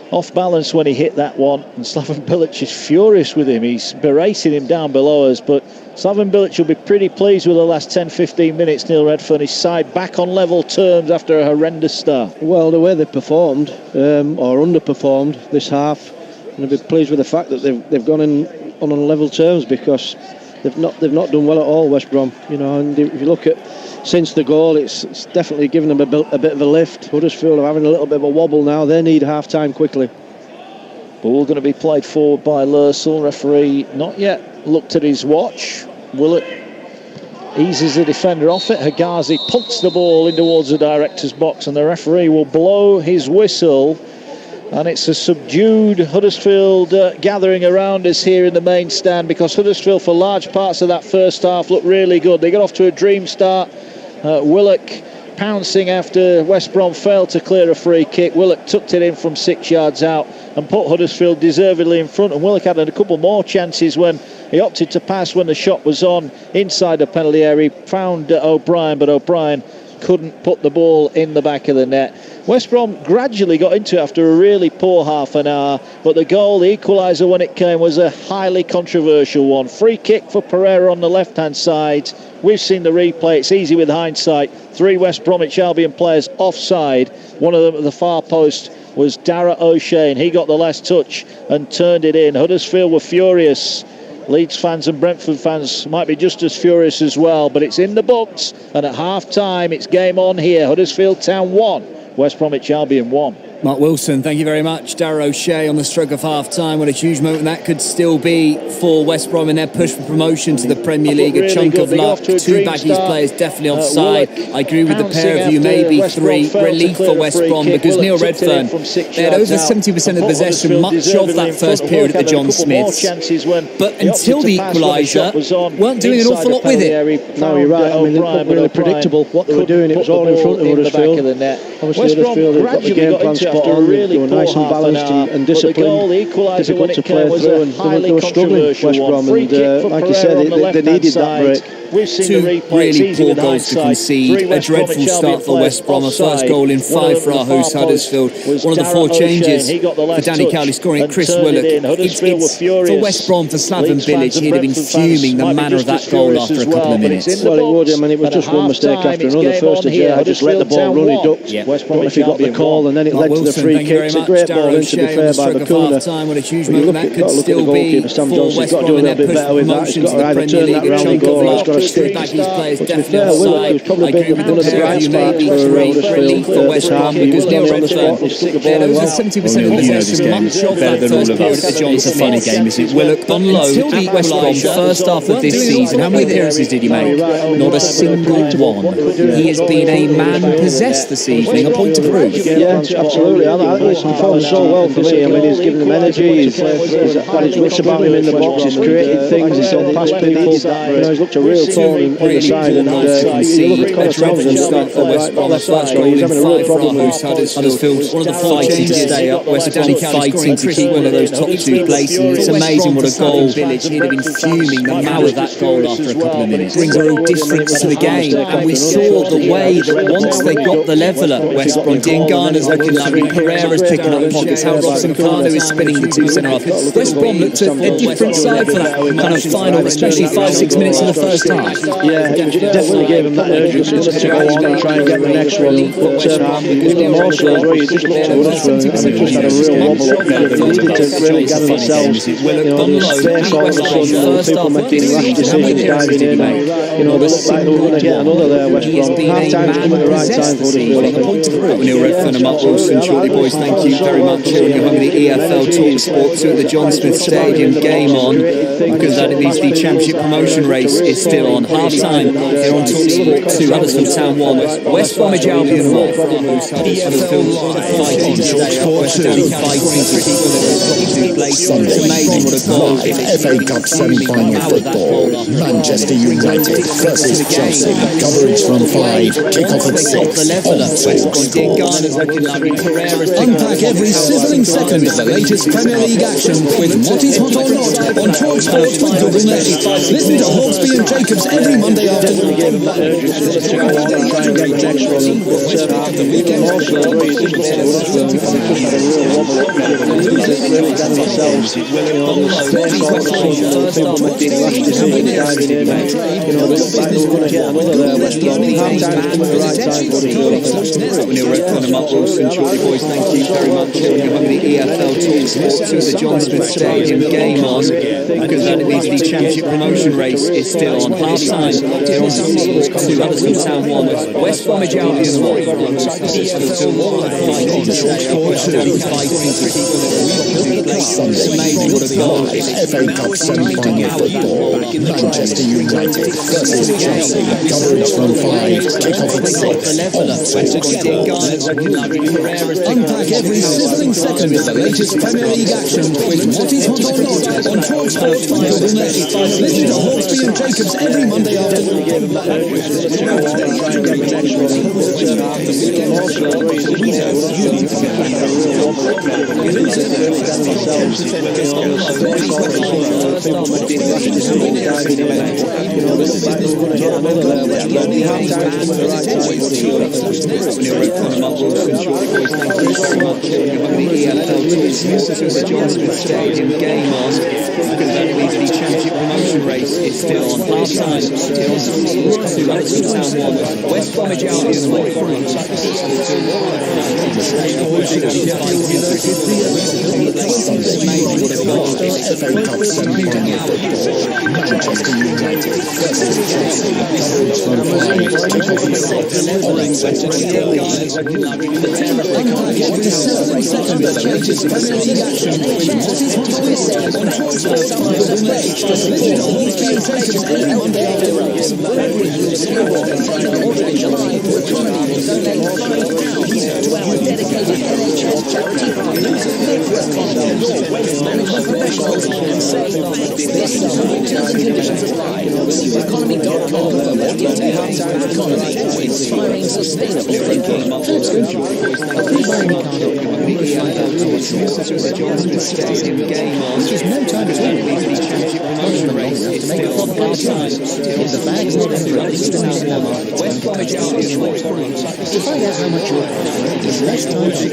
off balance when he hit that one, and Slaven Bilic is furious with him. He's berating him down below us, but Slaven Bilic will be pretty pleased with the last 10-15 minutes. Neil Redfern, his side back on level terms after a horrendous start. Well, the way they performed, or underperformed this half, and I'll be pleased with the fact that they've gone in on level terms, because they've not done well at all, West Brom. You know, and if you look at since the goal, it's definitely given them a bit of a lift. Huddersfield are having a little bit of a wobble now. They need half-time quickly. Ball going to be played forward by Lursel. Referee not yet looked at his watch. Willett eases the defender off it. Hegazi punts the ball in towards the director's box, and the referee will blow his whistle. And it's a subdued Huddersfield gathering around us here in the main stand, because Huddersfield for large parts of that first half looked really good. They got off to a dream start. Willock pouncing after West Brom failed to clear a free kick. Willock tucked it in from 6 yards out and put Huddersfield deservedly in front, and Willock had a couple more chances when he opted to pass when the shot was on inside the penalty area. He found O'Brien, but O'Brien couldn't put the ball in the back of the net. West Brom gradually got into it after a really poor half an hour, but the goal, the equaliser when it came, was a highly controversial one. Free kick for Pereira on the left-hand side. We've seen the replay, it's easy with hindsight. 3 West Bromwich Albion players offside. One of them at the far post was Dara O'Shea, and he got the last touch and turned it in. Huddersfield were furious. Leeds fans and Brentford fans might be just as furious as well, but it's in the books, and at half-time it's game on here. Huddersfield Town 1, West Bromwich Albion 1. Mark Wilson, thank you very much. Dara O'Shea on the stroke of half-time. What a huge moment that could still be for West Brom in their push for promotion to the Premier League. A chunk of luck. 2 Baggies players definitely offside. I agree with the pair of you. Maybe 3. Relief for West Brom, because Neil Redfern, they had over 70% of the possession much of that first period at the John Smiths. But until the equaliser, weren't doing an awful lot with it. No, you're right. I mean, they looked really predictable what they were doing. It was all in front of Huddersfield. Obviously, Huddersfield have got the game plan spot on. They were nice and balanced and disciplined. Difficult to play through, and they were struggling, West Brom. And like you said, they needed that break. Two really poor goals to concede. A dreadful start for West Brom. A first goal in 5 for our host Huddersfield. One of the 4 changes for Danny Cowley scoring. Chris Willock. It's for West Brom, for Slaven Bilic. He'd have been fuming the manner of that goal after a couple of minutes. Well, it would. I mean, it was just one mistake after another. First of I just let the ball run. He ducked. Don't know if he got the call, and then it led to the free kick. It's a great ball in, to be fair, by Bacuna. What a huge You moment that could still be for Sam Johnson. He's West got to do a Brom in little their bit push better with that. He's got to either turn that round and go, or he's got to stick. Back his players definitely Yeah, Willock was probably been one of the bright spots for relief for West Brom because Neil Redfern, there was 70% of possession, much of that first period at the Johnson. It's a funny game, isn't it? Willock on loan at West Brom, first half of this season. How many appearances did he make? Not a single one. He has been a man possessed this evening, a point to prove. Yeah, absolutely. I think he's performed so well for me. I mean, he's given them energy. He's had his wits about him in the box. He's created things. He's done past people. He's looked a real thorn in the side. And you look at Connor Townsend start for West Brom. He's having a real problem with Huddersfield. One of the 4 changes to stay up. West Brom fighting to keep one of those top 2 places. It's amazing what a goal. Village. He'd have been fuming the manner of that goal after a couple of minutes. Brings a real difference to the game. And we saw the way that once they got the leveller, West Brom, Diangana's looking lovely, Pereira's picking up pockets, how Robson Carlo is spinning the 2 centre-half. West Brom looked a different side for that kind of final, especially 5-6 minutes in the first half. Yeah, it definitely gave him that urgency to go on and try and get the next one. But even more so as well, you just looked at Huddersfield and they just had a real wobble up there. They needed to really gather themselves. There was space all of a sudden, people making rash decisions, diving in. They looked like they were going to get another there, West Brom. Half-time's come at the right time for Huddersfield. Neil Redfern and Mark Wilson, shortly boys, thank you very much. Here on your home of the EFL Talk Sport 2 at the John Smith Stadium. Game on, because that means the Championship promotion race is still on. Half-time here on Talk Sport 2, Huddersfield Town 1, West Bromwich Albion 1. Huddersfield fighting today, West Ham fighting to keep one of those top 2 places. It's amazing what a goal. FA Cup semi-final football. Manchester United versus Chelsea. Coverage from 5, kick-off at 6. Unpack every sizzling second of the latest Premier League action with What Is Hot or Not on Talk Sport with Google Nest. Listen to Hawksby and Jacobs every Monday afternoon. Neil Redfern and Mark Wilson, shortly boys, thank you very much. Here on your home of the EFL Talk Sport 2 at the John Smith Stadium. Game on, because that means the Championship promotion race is still on. Half-time here on Talk Sport 2, Huddersfield Town 1, West Bromwich Albion 1. Amazing what a goal. FA Cup semi-final football. Manchester United versus Chelsea. Coverage from 5, kick-off at 6. Unpack every sizzling second of the latest Premier League action with What Is Hot or Not on Talk Sport with Google Nest. Listen to Hawksby and Jacobs every Monday afternoon. Game on, because that means the Championship promotion race is still on. Half-time here on Talk 2, West Bromwich Albion FA Cup semi-final football. Manchester United versus Chelsea. Coverage from 5, kick-off at 6. Unpack every sizzling second of the latest Premier League action with What Is Hot or Not on Talk Sport with Google Nest. Listen to Hawksby and Jacobs every Monday afternoon. To our dedicated NHS charity partners, West management professionals and say thanks. This is terms and conditions apply. See economy.com for more details. Economy, inspiring sustainable thinking. There's no time to o'clock half-time. The bag's not under at least an hour. West Bromwich Albion wait for it. To find out how much you're paying, there's less time to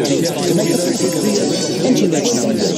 make a pretty clear. Enter reg numbers.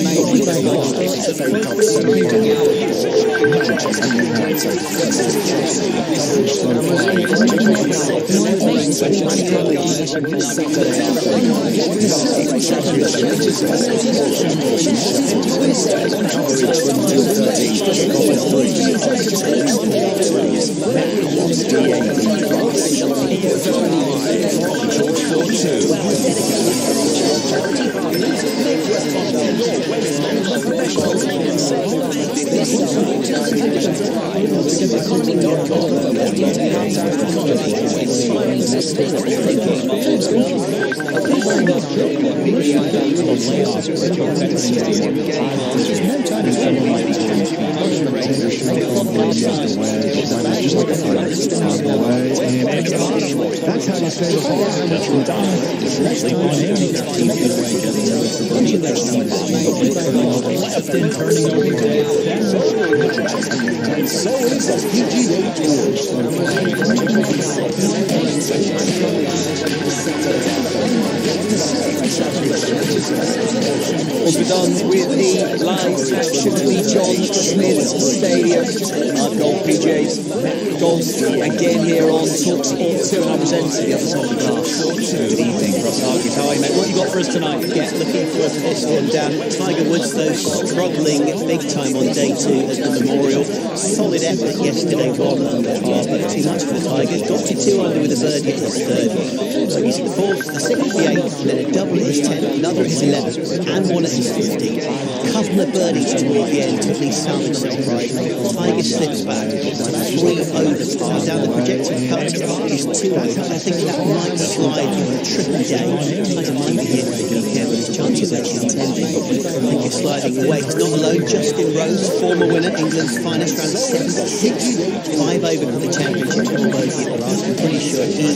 We're done with the live action at the John Smith Stadium. I've got PJ's golf again here on TalkSport 2, and I present to the other side of the glass. Good evening, Ross Hargreaves. How are you, mate? What have you got for us tonight? Yeah, looking for a first one down. Tiger Woods, though, struggling big time on day 2 at the Memorial. Solid effort yesterday, 1 under par, but too much for the Tigers. Got to 2 under with a birdie at his 3rd. So he's at the 4th, the 6th, the 8th, then a double at his 10th, another at his 11th, and 1 at his 15th. Couple of birdies toward the end to at least salvage some pride. Tiger slips back to 3 over par. Down the projected cut is 2 over. I think that might slide on a tricky day. Tiger might be here to be careful. His chances actually tending. I think he's sliding away. He's not alone. Justin Rose, former winner, England's finest, round 76. 5 over for the championship. Although he at the last, I'm pretty sure he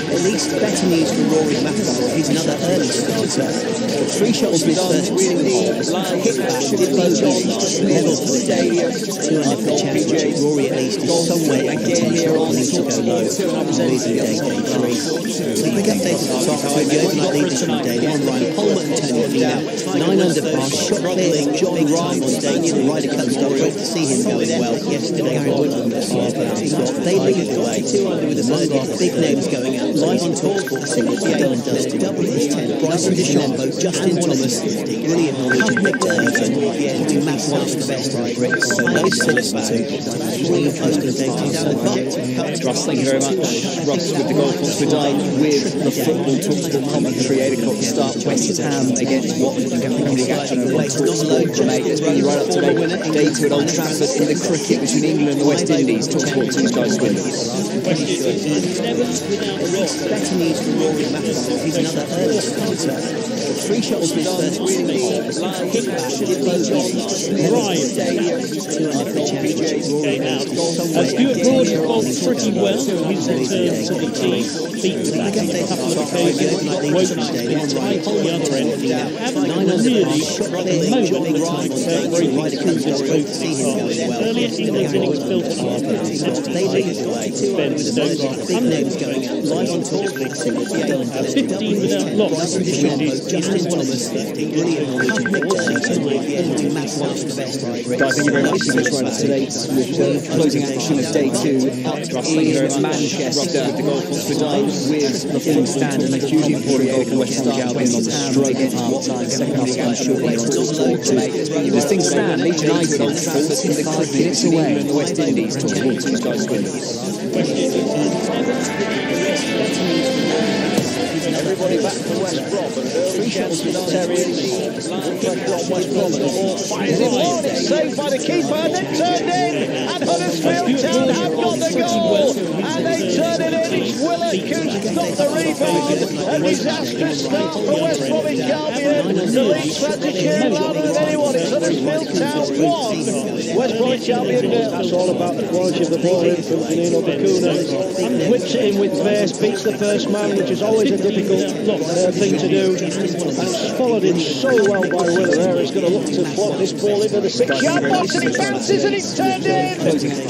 at least better news for Rory McIlroy. He's another early starter. 3 shots for his first winning hole. Hit back, did both level for the day. 2 under for the championship. Rory at least is somewhere in the 10 spot. Needs to go low. Amazing day 3. So quick update at the top. So the overnight leaders from day 1, Ryan Palmer and Tony Finau. 9 under par, shot clear, John Rahm on day 2. Ryder Cup start. Great to see him going well. Yesterday 1 under par, but he's got they lead the way. 2 under with a birdie. Big names going out. Live on TalkSport, single done and dusted. Double at his 10. Bryson DeChambeau, Justin Thomas. Brilliant Norwegian Nick Turlington. Yeah, Matt White's the best of the Brits. So those 6 back. 3 close to the day. Down the cut. Russ, thank you very much. Russ with the golf course. We're done with the football TalkSport commentary. 8 o'clock start. West Ham against Watford. You can League action over on TalkSport from 8. It's been right up to date. Day 2 at Old Trafford in the cricket between England and the West Indies. TalkSport 2 Sky Swindles. Better news for Rory McIlroy. He's another early starter. 3 shots for his first winning hole. Hit back, did both Right. 2 under for the championship. Rory Out. somewhere Stuart Broad bowled pretty well. His return to the team. Beaten back on a couple of occasions. Woken up a bit tight on the other end. Haven't really shot at the moment. Very good to both teams. Earlier England's innings built up. they lead the way. 2 under with a birdie. Big names going out. Live on TalkSport. 15 without loss. Justin Thomas. Brilliant Norwegian Nick Turlington. Matt White's the best of the Brits. Guys, thank you very much. Thanks for us today with closing action of day 2 in Manchester with the golf course. We're done with the full stand and a hugely important goal for West Bromwich Albion on the stroke of half-time. Second half stand shortly on TalkSport 2. As things stand, Leeds United on Trafford in the 5 minutes away from the West Indies. TalkSport 2 Sky Swindles. Everybody back to West Brom, and early chance for Terriers. West Brom fires it long, it's saved by the keeper, and then turned in, and Huddersfield Town have got the goal, and they turn it in, it's Willett, who's got the rebound. A disastrous start for West Bromwich Albion. The Leeds had to cheer louder than anyone. It's Huddersfield Town 1. West Bromwich Albion. That's all about the quality of the ball in from Danilo Bacuna. Whips it in with pace, beats the first man, which is always a difficult thing to do. And it's followed in so well by Willer there. He's going to look to float this ball into the 6-yard box, and it bounces and it's turned in.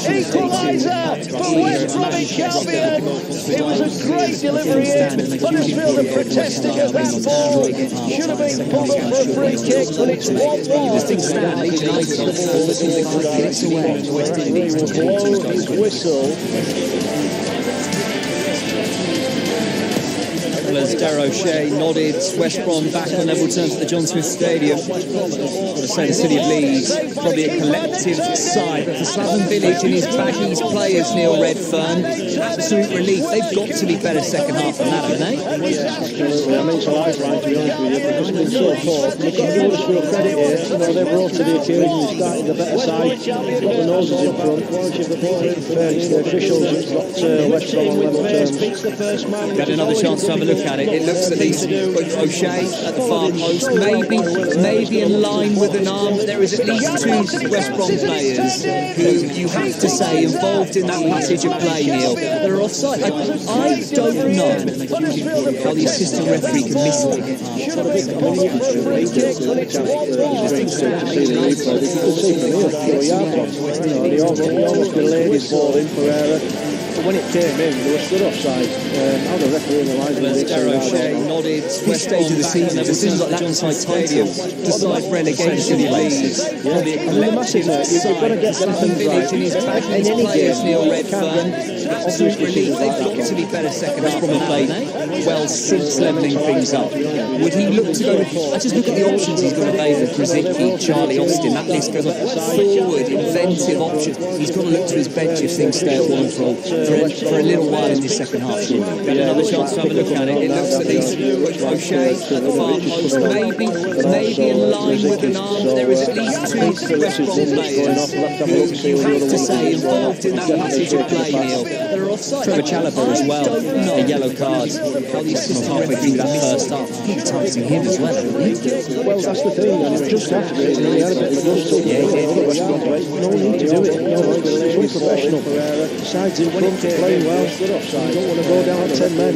Equaliser for West Bromwich Albion. It was a great delivery in. Huddersfield are protesting at that ball. Should have been pulled up for a free kick, but it's 1-1. He will blow his whistle. As Darrow Shea nodded, West Brom back on level terms at the John Smith Stadium. Got to say, the City of Leeds, probably a collective side. But for Slaven Village and his baggies players, Neil Redfern, absolute relief. They've got to be better second half than that, haven't they? Absolutely. I mean, it's a lifeline, to be honest with you, because it's been so poor. They've got to give Huddersfield credit here. You know, they've rose to the occasion. They started the better side. They've got the noses in front. Quality of the ball in fairness. The officials have got West Brom on level terms. Got another chance to have a look at it. It looks at least O'Shea at the far post, maybe in line with an arm, but there is at least two West Brom players who you have to say involved in that passage of play, Neil, that are offside. I don't know how the assistant referee can miss it. He almost delayed his ball in Pereira. But when it came in, there was still offside. How the referee analysed it. Darrow Shea nodded. West stage of the season, ever since like John Smith Stadium, decide relegation Leeds. Probably a collective You've got to get them things right. In any game, Neil Redfern, absolute relief. They've got to be better second half from a play. Well, since levelling things up, would he look to go? I just look at the options he's got available. Krasicki, Charlie Austin. That list goes on. Forward, inventive options. He's got to look to his bench if things stay at 1-0 for a little while in this second half. Got another chance to have a look at it. It looks at least O'Shea at the far post, maybe in line with an arm. There is at least two West Brom players who you have to say involved in that passage of play, Neil. They're offside. Trevor Chalobah as well, a yellow card. Halfway through that first half, penalising him as well, haven't they? Well, that's the thing, and it just after it, he had a bit of a gust up. No need to do it. It's unprofessional. Sides in front, playing well. You don't want to go down at 10 men.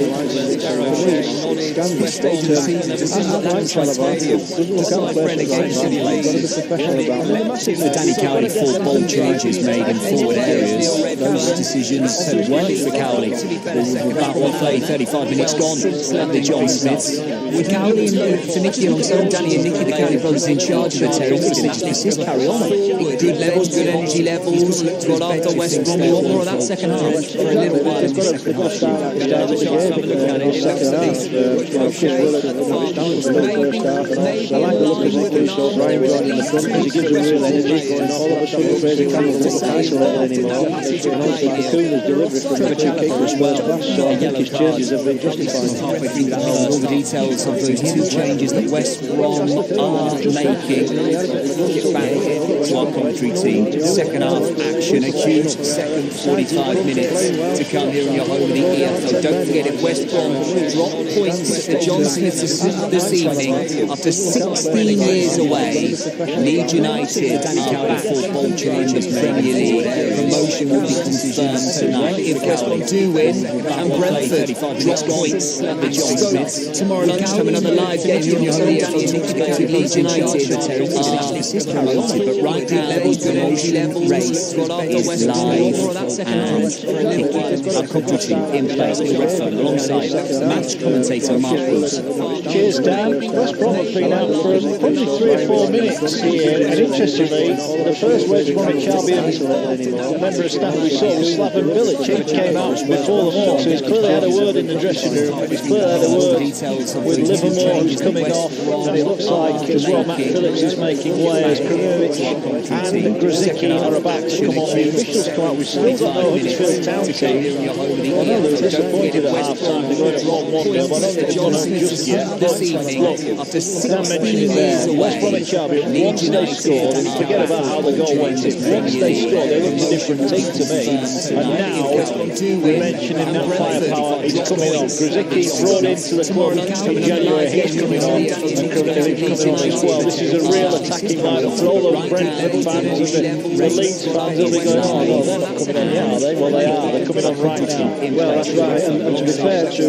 West stage of the season, ever since that Lanside Stadium, decide relegation Leeds. For Danny Cowley, 4 bold changes made in forward areas. Those decisions have worked for Cowley. About one play, 35 minutes gone at the John Smiths. With Cowley and Finicki alongside Danny and Nicky, the Cowley brothers in charge of the Terry. Just carry on. Good levels, good energy levels. Got after West Brom. We want more of that second half for a little while in the second half. Another chance to have a look at it. It looks at least maybe in line with an arm. There is at least two he gives them real energy. All of a sudden, Fraser Campbell doesn't isolate anymore. Bacuna's delivery from the kick was first class, so I think his changes have been justified. Halfway through that first, all the details of those 2 changes that West Brom are making. Get back to our commentary team. Second half action, a huge second 45 minutes to come here in your home of the EFL. Don't forget, if West Brom drop points at John Smith's this evening after 16 years away, Leeds United are back for bold change in the Premier League. Promotion will be confirmed tonight. If West Brom do win and Brentford drop points at the John Smiths tomorrow lunchtime, another live game here on your home. Danny and Nicky, the Leeds United are promoted, but right now levels, good energy level race is live and our commentary team in place. Neil Redfern alongside match commentator Mark Bruce. Cheers, Dan. West Brom have been out for probably 3 or 4 minutes here, and interestingly, the first West Bromwich Albion member of staff we saw was Slaven Village. He came out before them all, so he's clearly had a word in the dressing room. He's clearly had a word with Livermore, who's coming off, and it looks like as well Matt Phillips is making way as Krimovic and Krasicki are about to come off. The officials come out. We've still got no Huddersfield Town team. I know they're disappointed at half-time. They're going to roll 1-0, but I don't think it's going to just yet. This evening, after 16 years West Bromwich Albion, once they scored, and forget about how the goal went in, once they scored, they looked a different team to me. And now, we're mentioning that firepower, he's coming on. Grzycki brought into the club in January, he's coming on, and Krivinovic coming on as well. This is a real attacking lineup for all those Brentford fans and the Leeds fans. They'll be going, oh, no, they're not coming on yet, are they? Well, they are. They're coming on right now. Well, that's right. And to be fair to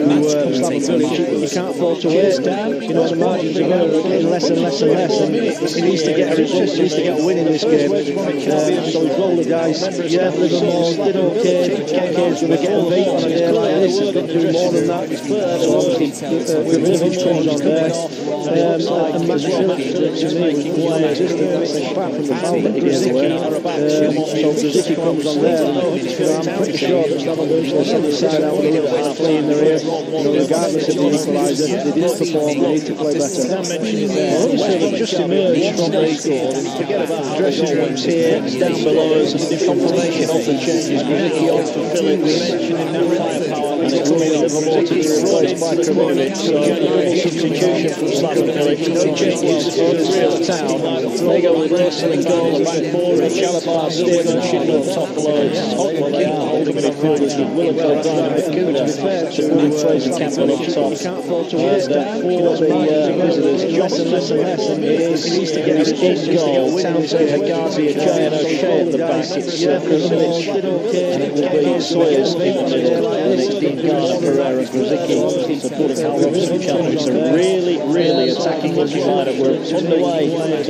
Slaven Bilic, you can't afford to waste time. You know, the margins are getting less and less and less. And he needs to get a result. He needs to get a win in this game. So he's rolled the dice. Yeah, Liverpool did okay. Kane's going to get a beat on a day like this. He's got to do more than that. So obviously, Krivinovic comes on there. And Matt Phillips, to me, was apart from the foul that he gave away. So Grzycki comes on there. I'm pretty sure that Slaven Bilic will set the side out with a little bit of play in their ear. Regardless of the equaliser, they didn't perform. They need to play better. Huddersfield just emerged from the dressing rooms here, down below us, and the confirmation of the changes. Grzycki on for Phillips, mentioning that firepower, and it's coming on from Grzycki, replaced by Krivinovic. So substitution from Slaven Bilic. No changes for Huddersfield Town. They go with Russell and goal, the back four, and Chalabar, Stephen, Schindler, top loads. Well, they are holding midfielders with Willock, Kuna, and Fraser Campbell up top. Can't afford to waste time. For the visitors, Johnson and he needs to get his in goal. Townsend, Hagazi, Ajay and O'Shea at the back. It's Krivinovic, and it will be Sawyers in the middle, and it's Dean Garner, Pereira, Grzycki supporting Hal Robson. It's a really attacking looking lineup. We're underway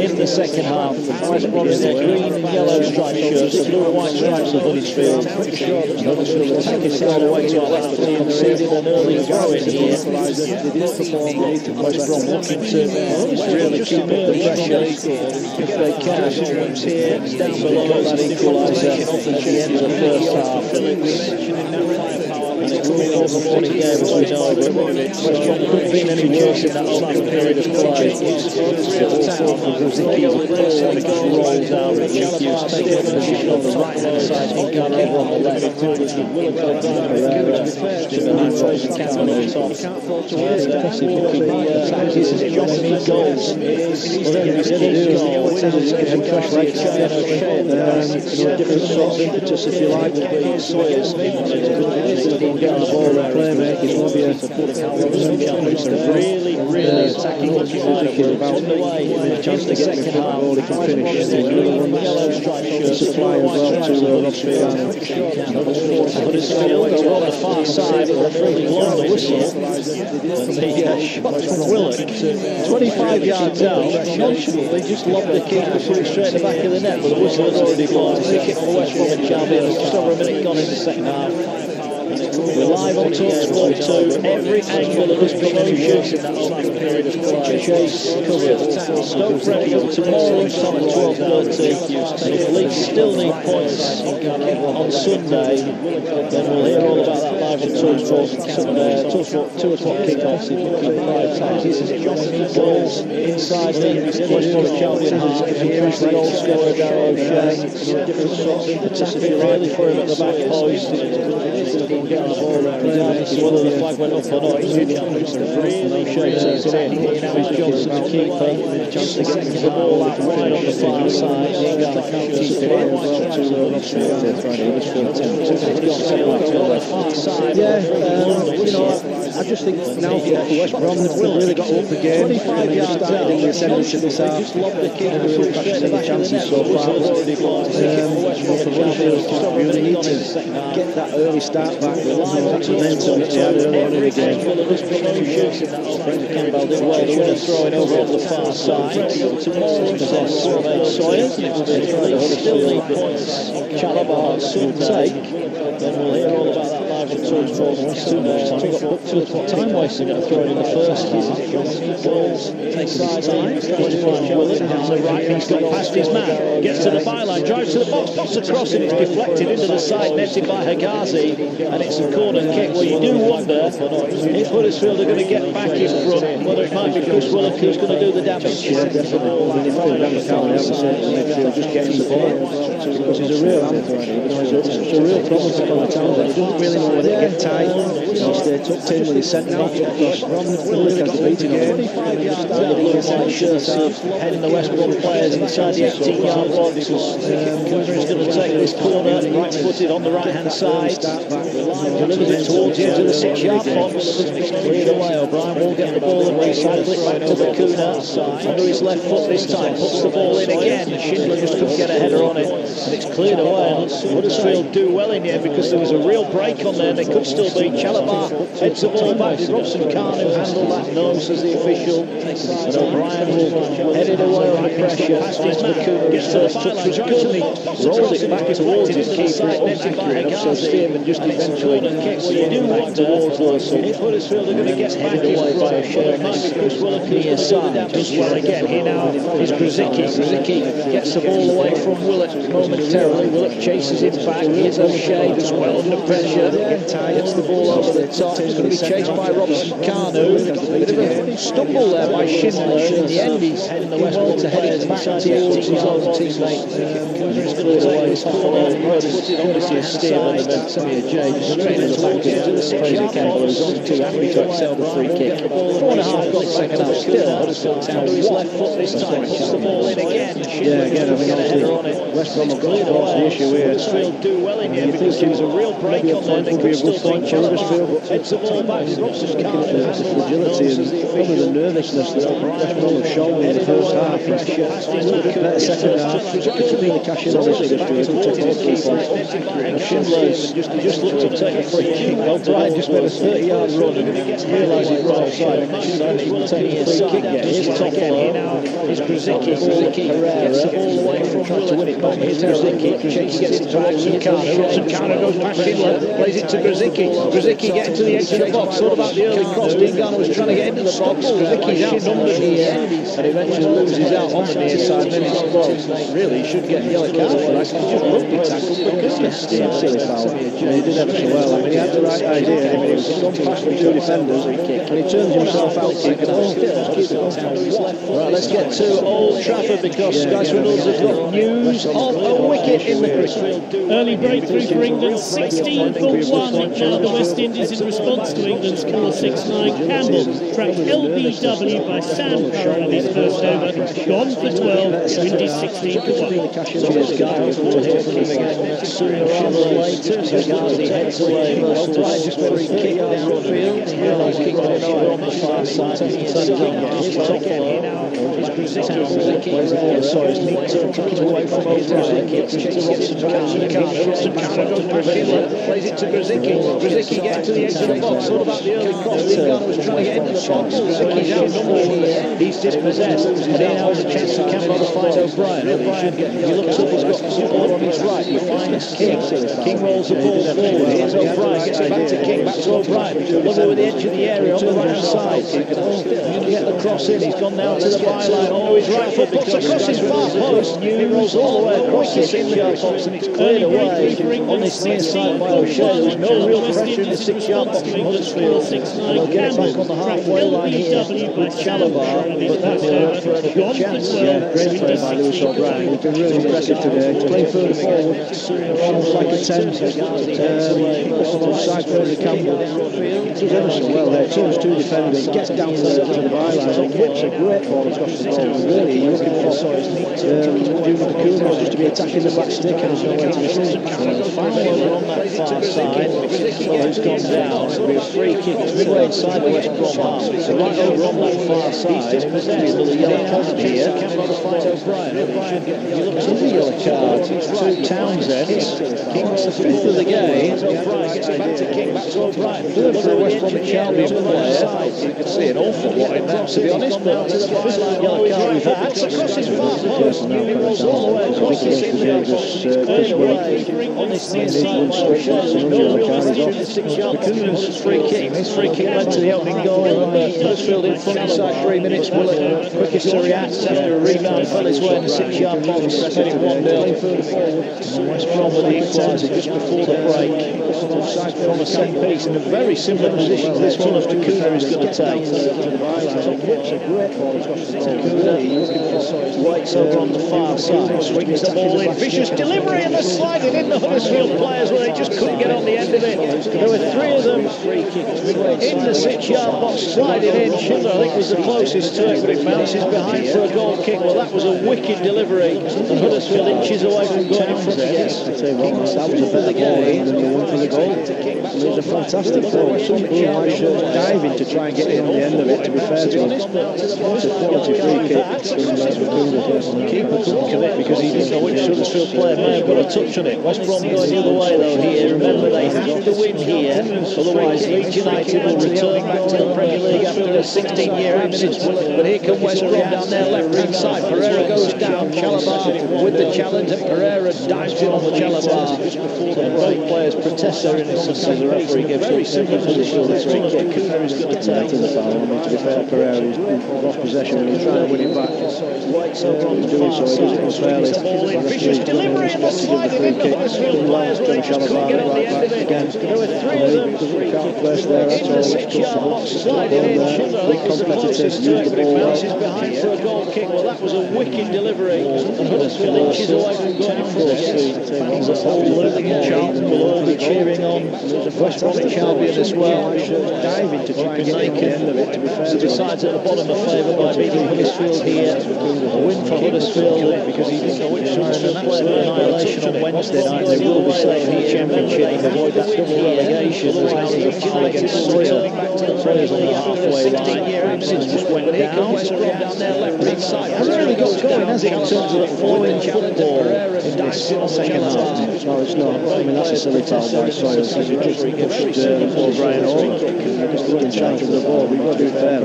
in the second half. West Brom in their green and yellow striped shirts, the blue and white stripes of Huddersfield. And Huddersfield attacking it all the way to our left, but conceded an early throw in here. West Brom looking to really keep up the pressure if they can. Here, down below that equaliser at the end of the first half. And it's coming on the morning game, as we know, but West Brom couldn't have been any worse in that opening period of play. Grzycki rolls down, Chalabar's taking a position on the right-hand side, Hingard over on the left, midfielders with Willock, Fraser Campbell on top. Impressive looking attack. This is Johnson in goals. He needs to get his key goal. And crash like a different sort of impetus, if you like. Sawyers, get the ball and playmaking. It's a really attacking looking lineup. We're about a chance to get the ball. He can finish. Yellow stripe shirt, supply as well to Huddersfield. Huddersfield are on the far side, but they're really blowing the whistle. The shot from Willock, 25 yards out. Nonchalantly just lobbed the keeper, put it straight in the back of the net, but the whistle had already blown. Free kick for the West Bromwich Albion. Just over a minute gone in the second half. We're live on TalkSport 2. Every angle of this promotion in that opening period of play. Chase covered. Stoke Brentford tomorrow at 12:30. And if Leeds still need points on Sunday, then we'll hear all about that live on TalkSport Sunday. TalkSport 2 o'clock kickoff. Prime time. Goals inside the West Bromwich Albion half. Here's the goal scorer, Darrow O'Shea. Different sort of impetus, if you really, for him at the back post. Regardless of whether the flag went up or not, it's really takes it in. Now is Johnson the keeper. Chance to get the ball out right on the far side. I just think now for West Brom they've really got up the game. 25 yards out in the ascendancy of this half. Just lobbed the keeper straight to the back of the net. So far, we really need to get that early start back. That momentum that they had early on in the game. Fraser Campbell did well. The winner throwing over on the far side. Tomorrow says Sawyers. Still need points. Chalabar soon take. Then we'll hear all about that live on TalkSport Sunday. I think got 2 o'clock time wasting at throwing in the first. Balls inside time. Willock down the right. He's got past his man. Gets to the byline. Drives to the box. Box across and it's deflected into the side. Netted by Hagazi. And it's a corner kick. Well, you do wonder if Huddersfield are going to get back in front. Whether it might be Chris Willock who's going to do the damage. Yeah, definitely. If they'll just get the ball. Because he's a real amateur. It's a real problem for Townsend. He doesn't really know with it, get tight, stay tucked in with his centre back across. Willock has the beating of him. Heading the West Brom players inside the 18-yard box. Cooner is going to take this corner, right-footed on the right-hand side. Delivers it towards the edge of the 6-yard box. It's cleared away. O'Brien will get the ball and recycle it back to the Cooner. Under his left foot this time, puts the ball in again. Schindler just couldn't get a header on it, and it's cleared away. Huddersfield do well in here because there was a real break on there. They could still beat Chalabar. Heads the ball back. Did Robson Kanu handle that? No, says the official. And O'Brien will head it away under pressure. Finds the Cooner. His first touch was good, and he rolled it back towards his keeper. Unaccurate enough, so Stearman just eventually back towards Lawson. If Huddersfield are going to get back away by a share, it might be Chris Willock near side. Does well again. Here now is Brzezicki. Brzezicki gets the ball away from Willock momentarily. Willock chases it back. Here's O'Shea, does well under pressure. Gets the ball over the top. He's going to be chased by Robson Kanu. Bit of a stumble there by Schindler. In the end, he's well to head it back towards his own teammate. He's going to take this corner. Courtesy of Stearman and then Samir J. Just straight in the back here. Fraser Campbell is on too happy to accept the free kick. 4.5 got the second half. Still Huddersfield Town to his left foot this time. Just the ball in again. Yeah, again, I think obviously West Brom have got to force the issue here. Huddersfield do well in here because there was a real break on there. They could still beat Chalabar. Heads the ball back. Robson Kanu the fragility and probably the nervousness that West Brom have shown in the first half. Better second half. Could be the cash in on this Schindler just looked to take a free kick. O'Brien just made a 30-yard run and realised he's right outside and decided he would take a free kick. Here's Toffolo. Here's Brzezicki. Brzezicki gets the ball away from Willock to win it back. Here's Brzezicki. He gets it to Robson Kanu. Robson Kanu goes past Schindler, plays it to Brzezicki. Brzezicki getting to the edge of the box. What about the early cross? Dingano was trying to get into the box. Brzezicki's outnumbered here and eventually loses out on the near side. Then it's really, he should get a yellow card for that. He's just rugby tackled for goodness. Silly foul. He did ever so well. I mean, he had the right idea. I mean, he was gone past the two defenders and he turns himself out. Right, let's get to Old Trafford because Sky Swindles have got news of a wicket in the Huddersfield. Early breakthrough for England, 16 for 1. Now the West Indies in response to England's score 6-9. Campbell tracked LBW by Sam Farrell in his first over. Gone for 12. Indies 16 for 1. Cheers, guys. We'll hear from him again sooner rather than later. So Ghazi heads away. O'Brien just made a kick downfield. He realised he got it over on the far side. Here's Toffolo. Here's Brzezicki. So his knee took him away from O'Brien. Gets to Robson Kanu. Robson Kanu goes past Schindler. Plays it to Brzezicki. Brzezicki getting to the edge of the box. What about the early cross? Dingano was trying to get into the box. Brzezicki's outnumbered here. He's dispossessed. And here now has a chance to Campbell to find O'Brien. O'Brien, he looks up, he's got the ball on his right. He finds King. King rolls the ball forward. Here's O'Brien. Gets it back to King. Back to O'Brien. Level with the edge of the area on the right hand side. Going to get the cross in. He's gone now to the byline. Oh, his right foot because across his far post. He rolls all the way across the 6-yard box and it's cleared away on this near side by O'Shea. There's no real pressure in the 6-yard box from Huddersfield. They'll get it back on the halfway line here with Chalabar, but that'll be for a good chance. Yeah, great play by Lewis O'Brien. He's been really impressive today. He's playing further forward, almost like a 10. Offside for Campbell. He does ever so well there. Turns two defenders, gets down to the byline. Whips a great ball across the ball. Really, you're looking for Junior Kumar just to be attacking the back stick and there's no way to receive. Foul over on that far side. Who's gone down? It'll be a free kick. It's midway inside the West Brom half. So right over on that far side. He's dispossessed. There's a yellow card here. Campbell to fight O'Brien. He looks at the yellow card to Townsend. King was the fifth of the game. O'Brien gets it back to King. Back to O'Brien. Third for a West Bromwich Albion player. You can see an awful lot in that, to be honest. But to the byline, yellow card we've had. Across his far post. He rolls all the way across the 6-yard box. It's cleared away on this near side by O'Shea. No real pressure in the 6-yard box. His free kick. His free kick led to the opening goal. Huddersfield in front inside 3 minutes. Willock quickest to react after a rebound fell his way in the 6-yard box. Made it 1-0. West Brom with the equaliser just before the break. From a set piece in a very similar position to this one of Cooner is going to take. Cooner Waits over on the far side, swings the ball in, vicious delivery, and they're sliding in the Huddersfield players where they just couldn't get on the end of it. There were three of them in the 6-yard box, sliding in. Schindler, I think, was the closest to it, but it bounces behind for a goal kick. Well, that was a wicked delivery, and Huddersfield inches away from going in front again. That was a better game than the one for the goal. It was a fantastic goal. Some blue-white shirts diving to try and get in on the end of it, to be fair to him. It's a quality free kick from the keeper couldn't commit because he didn't know which Huddersfield player may have got a touch on it. West Brom going the other way though here. Remember, they have to win here, otherwise Leeds United will return back to the Premier League after a 16-year absence. But here come West Brom down their left-hand side. Pereira goes down, Chalabar with the challenge, and Pereira dives in on the Chalabar. And both players protest their innocence as the referee gives very similar position to the free kick Pereira's going to take. to the foul. I mean, to be fair, Pereira lost possession and he's trying to win it back. Waits over on the far side, swings the ball in, vicious delivery, and they're sliding in the Huddersfield players where they just couldn't get on the end of it. There were three of them in the 6-yard box, sliding in. Schindler, I think, was the closest to it, but it bounces behind for a goal kick. Well, that was a wicked delivery, and Huddersfield inches away from going in front again. Fans at Hull, Luton and Charlton will all be cheering on West Bromwich Albion as well. Diving to try and get in on the end of it, to be fair. So decides at the bottom of favour by beating Huddersfield here. A win for Huddersfield because he didn't know which Huddersfield player for annihilation on Wednesday night. They will be safe in the Championship and avoid that double relegation. As now there's a foul against Sawyer. Players on the halfway line. Just went down. West Brom down their left-hand side. Has really got going, has it, in terms of the flowing football in this second half? No, it's not. I mean, that's a silly foul by Sawyer. He just pushed O'Brien over. Just in charge of the ball. We've got to do fair.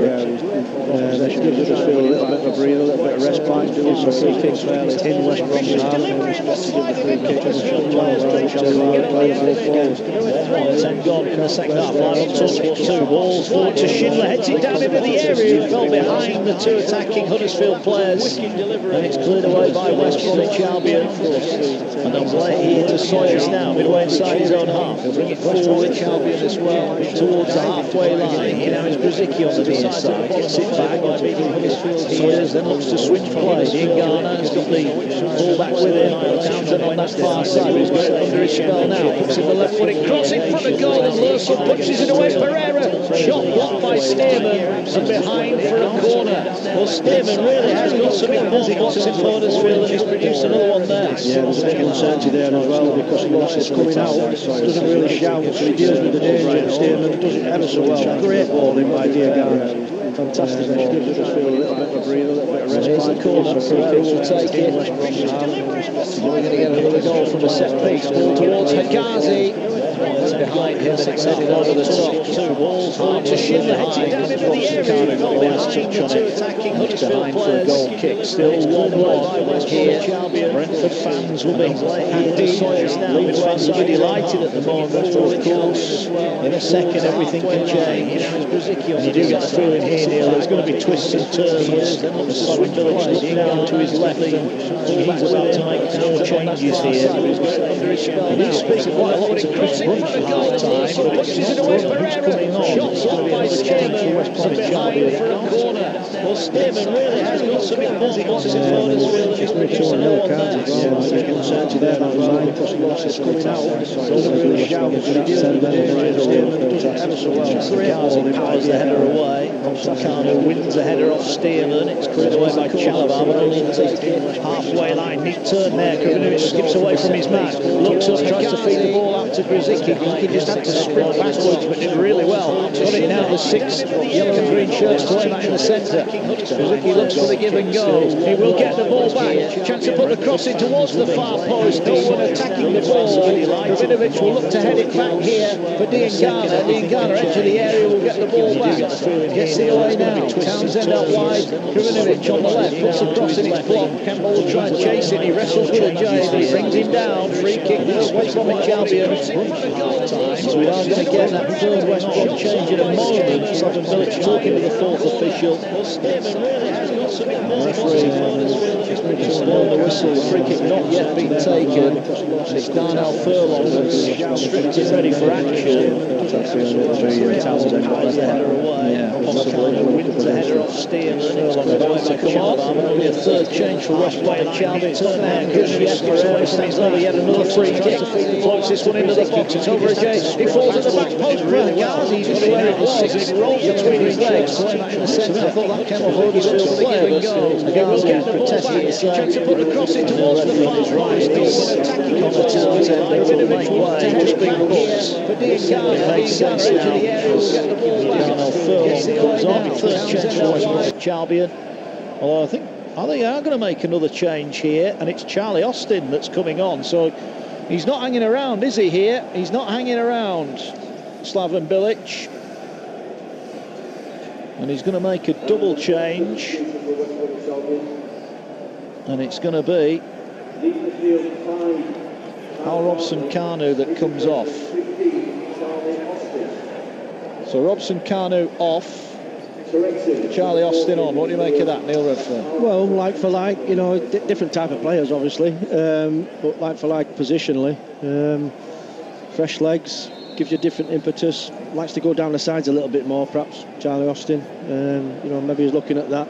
They should give Huddersfield a little bit of a breather, a little bit of respite, doing some free kicks fairly in West Brom's half. Free kick to the players. 10 gone in the second half. Line up towards 2 balls forward to Schindler, heads it down into the area. He fell behind the two attacking Huddersfield players, and it's cleared away by West Bromwich Albion. And they'll play here to Sawyers now, midway inside his own half. He'll bring it forward, Albion as well, towards the halfway line. Here now is Brzicki on the near side. Gets it back. Sawyers then looks to switch play. Diangana has got the full-back with him. Townsend on that far side. He's got it under his spell now. Puts in the left-footed cross in front of goal, and Lursel punches it away. Pereira, shot blocked by Stearman, and behind for a corner. Well, Stearman really has got some importance in Huddersfield, and he's produced another one there. Yeah, there's a bit of uncertainty there as well because Lurssel's coming out, doesn't really shout, so he deals with the danger. Stearman does it ever so well. Great ball in by Diangana. Fantastic. They should just feel a little bit of a breather, a little bit of respite. Here's the corner. Pereira will take it. We're going to get another goal from a set piece. Ball towards Hegazi. It's behind him and it's headed over the top. 2 balls forward to Schindler. Heads it down into the area. Fell behind the two attacking Huddersfield players. Goal kick. Still 1-1 here. Brentford fans will be happy. Sawyers now. Fans will be delighted at the moment. Of course, in a second everything can change. And you do get the feeling here, Neil, there's going to be twists and turns. As Swindon looks down to his left, and he's about to make more changes here. He did speak quite a lot to Chris Brunt at half time, but pushes it away. Pereira, shots blocked by Stearman, and behind for a corner. Well, Stearman really has got some importance in Huddersfield, and he's produced another one there. Yeah, there's a bit of uncertainty there as well because Lurssel's coming out, doesn't really shout, so he deals with the danger. Stearman does it ever so well. Gazi powers the header away. Takano wins the header off Stearman. It's cleared away by Chalabar, but only into the halfway line. Neat turn there. Kravinovic skips away from his man. Looks up, tries to feed the ball out to Brzicki. He just had to sprint backwards, but did really well. Got it now to 6 yellow and green shirts playing back in the centre. Brzicki looks for the give and go. He will get the ball back. Chance to put the cross in towards the far post. No one attacking the ball. Kravinovic will look to head it back here for Diangana. Diangana edge of the area will get the ball back. Gets the away now. Townsend out wide. Kravinovic on the left. Puts the cross in his block. Campbell will try and chase it. He wrestles with a giant. He brings him down. Free kick now. West Bromwich Albion. So we are going to get that third West Brom change in a moment. Simon Milic talking to the fourth official. Referee just blown the whistle Lursel. The free kick not yet been taken. It's Darnell Furlong that's stripped him ready for action. Possibly wins the header off Steele. Furlong about to come on. Only a third change for West Brom and Charlton. Top now. Yes, Pereira stands over yet another free kick. Floats this one into the box. It's over again. He falls at the back post. Gazi just where it was. It rolls between his legs. In the centre, I thought that came off Huddersfield player, but again, we'll get the ball back. Trying to put the cross in towards the far right. Attacking on the Townsend. They will make way. Just being booked. It makes sense now. Darnell Furlong comes on. Third change for West Brom. Albion. Although I think they are going to make another change here, and it's Charlie Austin that's coming on. So he's not hanging around, is he? Here, he's not hanging around. Slaven Bilic. And he's going to make a double change, and it's going to be Al Robson-Kanu that comes off. So Robson-Kanu off, Charlie Austin on. What do you make of that, Neil Redfern? Well, like for like, you know, different type of players, obviously, but like for like positionally. Fresh legs, gives you different impetus. Likes to go down the sides a little bit more, perhaps, Charlie Austin. You know, maybe he's looking at that.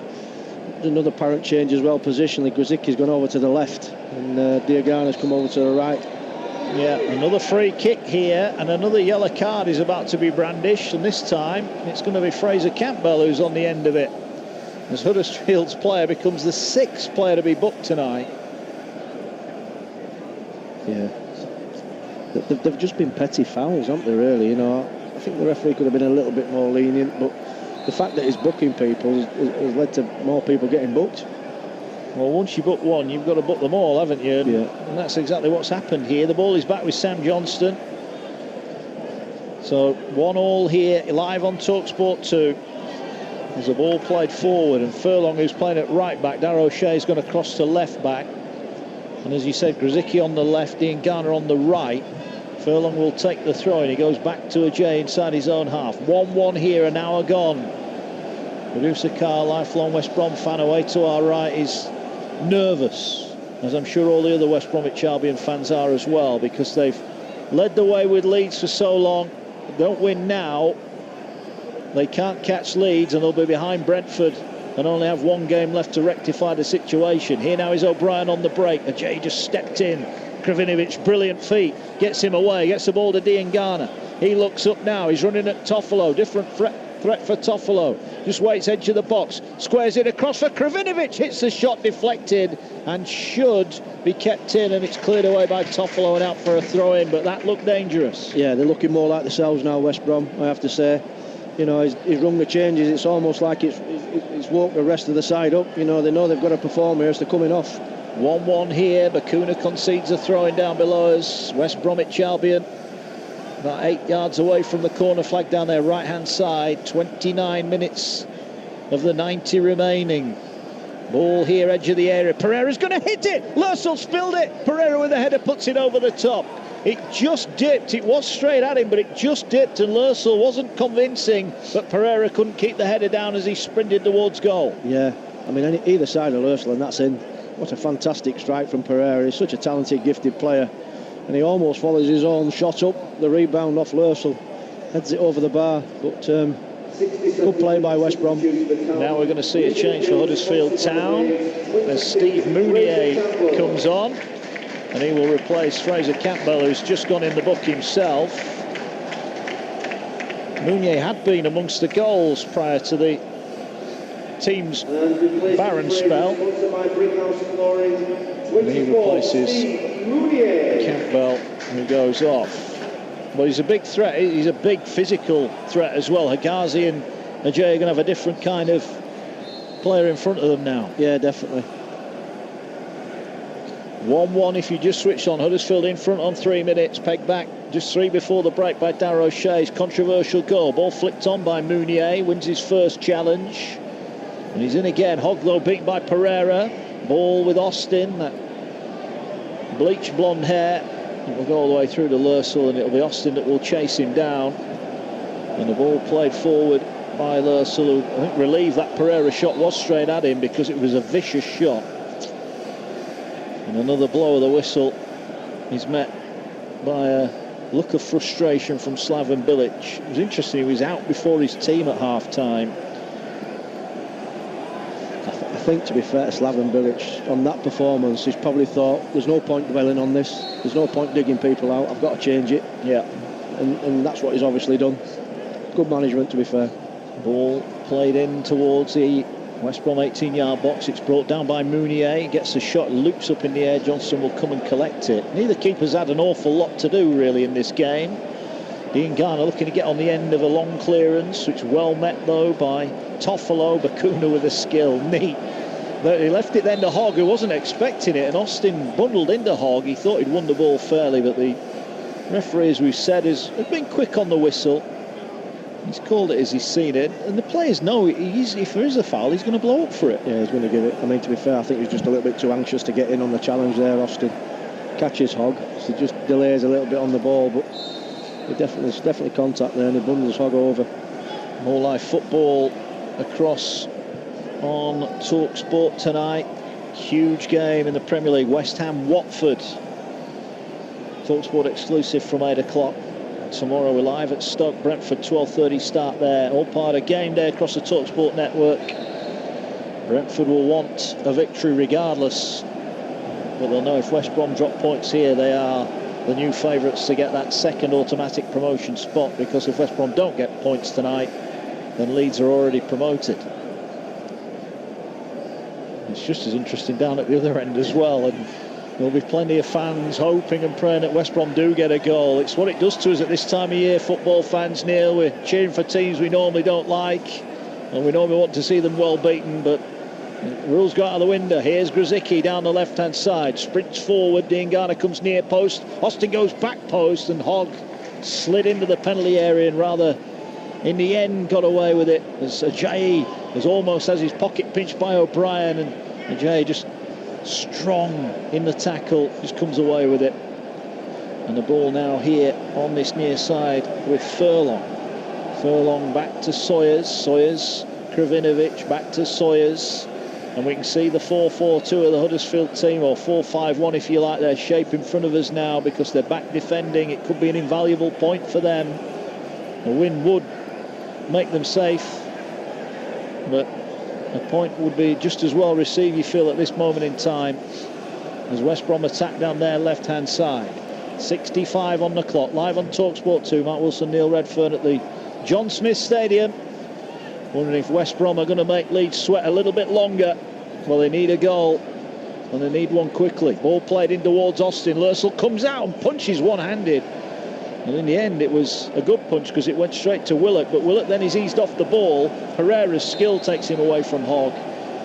Another apparent change as well, positionally. Grzycki's gone over to the left, and Diagana's come over to the right. Yeah, another free kick here, and another yellow card is about to be brandished, and this time it's going to be Fraser Campbell who's on the end of it, as Huddersfield's player becomes the 6th player to be booked tonight. Yeah, they've just been petty fouls, haven't they, really? You know, I think the referee could have been a little bit more lenient, but the fact that he's booking people has led to more people getting booked. Well, once you book one, you've got to book them all, haven't you? Yeah. And that's exactly what's happened here. The ball is back with Sam Johnston. So 1-1 here, live on TalkSport 2. There's a ball played forward, and Furlong, who's playing at right back, Darragh O'Shea is going to cross to left back. And as you said, Grzycki on the left, Ian Garner on the right. Furlong will take the throw, and he goes back to Ajay inside his own half. 1-1 here, an hour gone. Producer Carl, lifelong West Brom fan, away to our right, is nervous, as I'm sure all the other West Bromwich Albion fans are as well, because they've led the way with Leeds for so long. Don't win now, they can't catch Leeds, and they'll be behind Brentford and only have one game left to rectify the situation. Here now is O'Brien on the break. Ajay just stepped in. Kravinovic, brilliant feet, gets him away, gets the ball to Ian Garner. He looks up now, he's running at Toffolo, different threat for Toffolo. Just waits edge of the box, squares it across for Kravinovic, hits the shot, deflected, and should be kept in, and it's cleared away by Toffolo and out for a throw-in, but that looked dangerous. Yeah, they're looking more like themselves now, West Brom, I have to say. You know, he's rung the changes. It's almost like it's woke the rest of the side up. You know, they know they've got to perform here as they're coming off. 1-1 here. Bakuna concedes a throw-in down below us. West Bromwich Albion about 8 yards away from the corner flag down their right-hand side. 29 minutes of the 90 remaining. Ball here, edge of the area. Pereira's going to hit it. Lursel spilled it. Pereira with a header puts it over the top. It just dipped. It was straight at him, but it just dipped, and Lursel wasn't convincing, but Pereira couldn't keep the header down as he sprinted towards goal. Yeah, I mean, either side of Lursel, and that's in. What a fantastic strike from Pereira. He's such a talented, gifted player, and he almost follows his own shot up. The rebound off Lursel, heads it over the bar, but good play by West Brom. Now we're going to see a change for Huddersfield Town as Steve Mounier comes on, and he will replace Fraser Campbell, who's just gone in the book himself. Mounier had been amongst the goals prior to the team's barren spell, and he replaces Campbell, who goes off. Well, he's a big threat. He's a big physical threat as well. Higazi and Ajay are going to have a different kind of player in front of them now. Yeah, definitely. 1-1 if you just switched on. Huddersfield in front on 3 minutes. Pegged back just 3 before the break by Darragh O'Shea's controversial goal. Ball flicked on by Mounier. Wins his first challenge. And he's in again. Hoglow beaten by Pereira. Ball with Austin. That bleached blonde hair. It will go all the way through to Lursel, and it'll be Austin that will chase him down. And the ball played forward by Lursel, who I think relieved that Pereira shot was straight at him because it was a vicious shot. And another blow of the whistle is met by a look of frustration from Slaven Bilic. It was interesting, he was out before his team at half-time. I think, to be fair to Slaven Bilic, on that performance, he's probably thought, there's no point dwelling on this, there's no point digging people out, I've got to change it. Yeah. And that's what he's obviously done. Good management, to be fair. Ball played in towards the West Brom 18-yard box. It's brought down by Mounier. Gets a shot, loops up in the air. Johnson will come and collect it. Neither keeper's had an awful lot to do, really, in this game. Dean Garner looking to get on the end of a long clearance, which well met, though, by Toffolo. Bacuna with a skill. Neat. But he left it then to Hogg, who wasn't expecting it, and Austin bundled into Hogg. He thought he'd won the ball fairly, but the referee, as we've said, has been quick on the whistle. He's called it as he's seen it, and the players know if there is a foul, he's going to blow up for it. Yeah, he's going to give it. I mean, to be fair, I think he's just a little bit too anxious to get in on the challenge there, Austin. Catches Hogg, so just delays a little bit on the ball, but there's definitely contact there, and he bundles Hogg over. More live football across on TalkSport tonight. Huge game in the Premier League. West Ham Watford. TalkSport exclusive from 8 o'clock. Tomorrow we're live at Stoke, Brentford, 12:30 start there. All part of game day across the TalkSport network. Brentford will want a victory regardless, but they'll know if West Brom drop points here, they are the new favourites to get that second automatic promotion spot, because if West Brom don't get points tonight, then Leeds are already promoted. It's just as interesting down at the other end as well, and there'll be plenty of fans hoping and praying that West Brom do get a goal. It's what it does to us at this time of year, football fans, Neil. We're cheering for teams we normally don't like, and we normally want to see them well beaten, but the rules go out of the window. Here's Grzycki down the left-hand side, sprints forward, Dean Garner comes near post, Austin goes back post, and Hogg slid into the penalty area and rather, in the end, got away with it, as Ajayi almost has his pocket pinched by O'Brien, and Ajayi just strong in the tackle, just comes away with it. And the ball now here on this near side with Furlong. Furlong back to Sawyers. Sawyers, Kravinovic back to Sawyers. And we can see the 4-4-2 of the Huddersfield team, or 4-5-1 if you like, their shape in front of us now, because they're back defending. It could be an invaluable point for them. A win would make them safe, but a point would be just as well received, you feel, at this moment in time, as West Brom attack down their left-hand side. 65 on the clock, live on TalkSport 2. Mark Wilson, Neil Redfern at the John Smith Stadium. Wondering if West Brom are going to make Leeds sweat a little bit longer. Well, they need a goal, and they need one quickly. Ball played in towards Austin. Lursel comes out and punches one-handed. And in the end, it was a good punch because it went straight to Willock. But Willock then is eased off the ball. Pereira's skill takes him away from Hogg.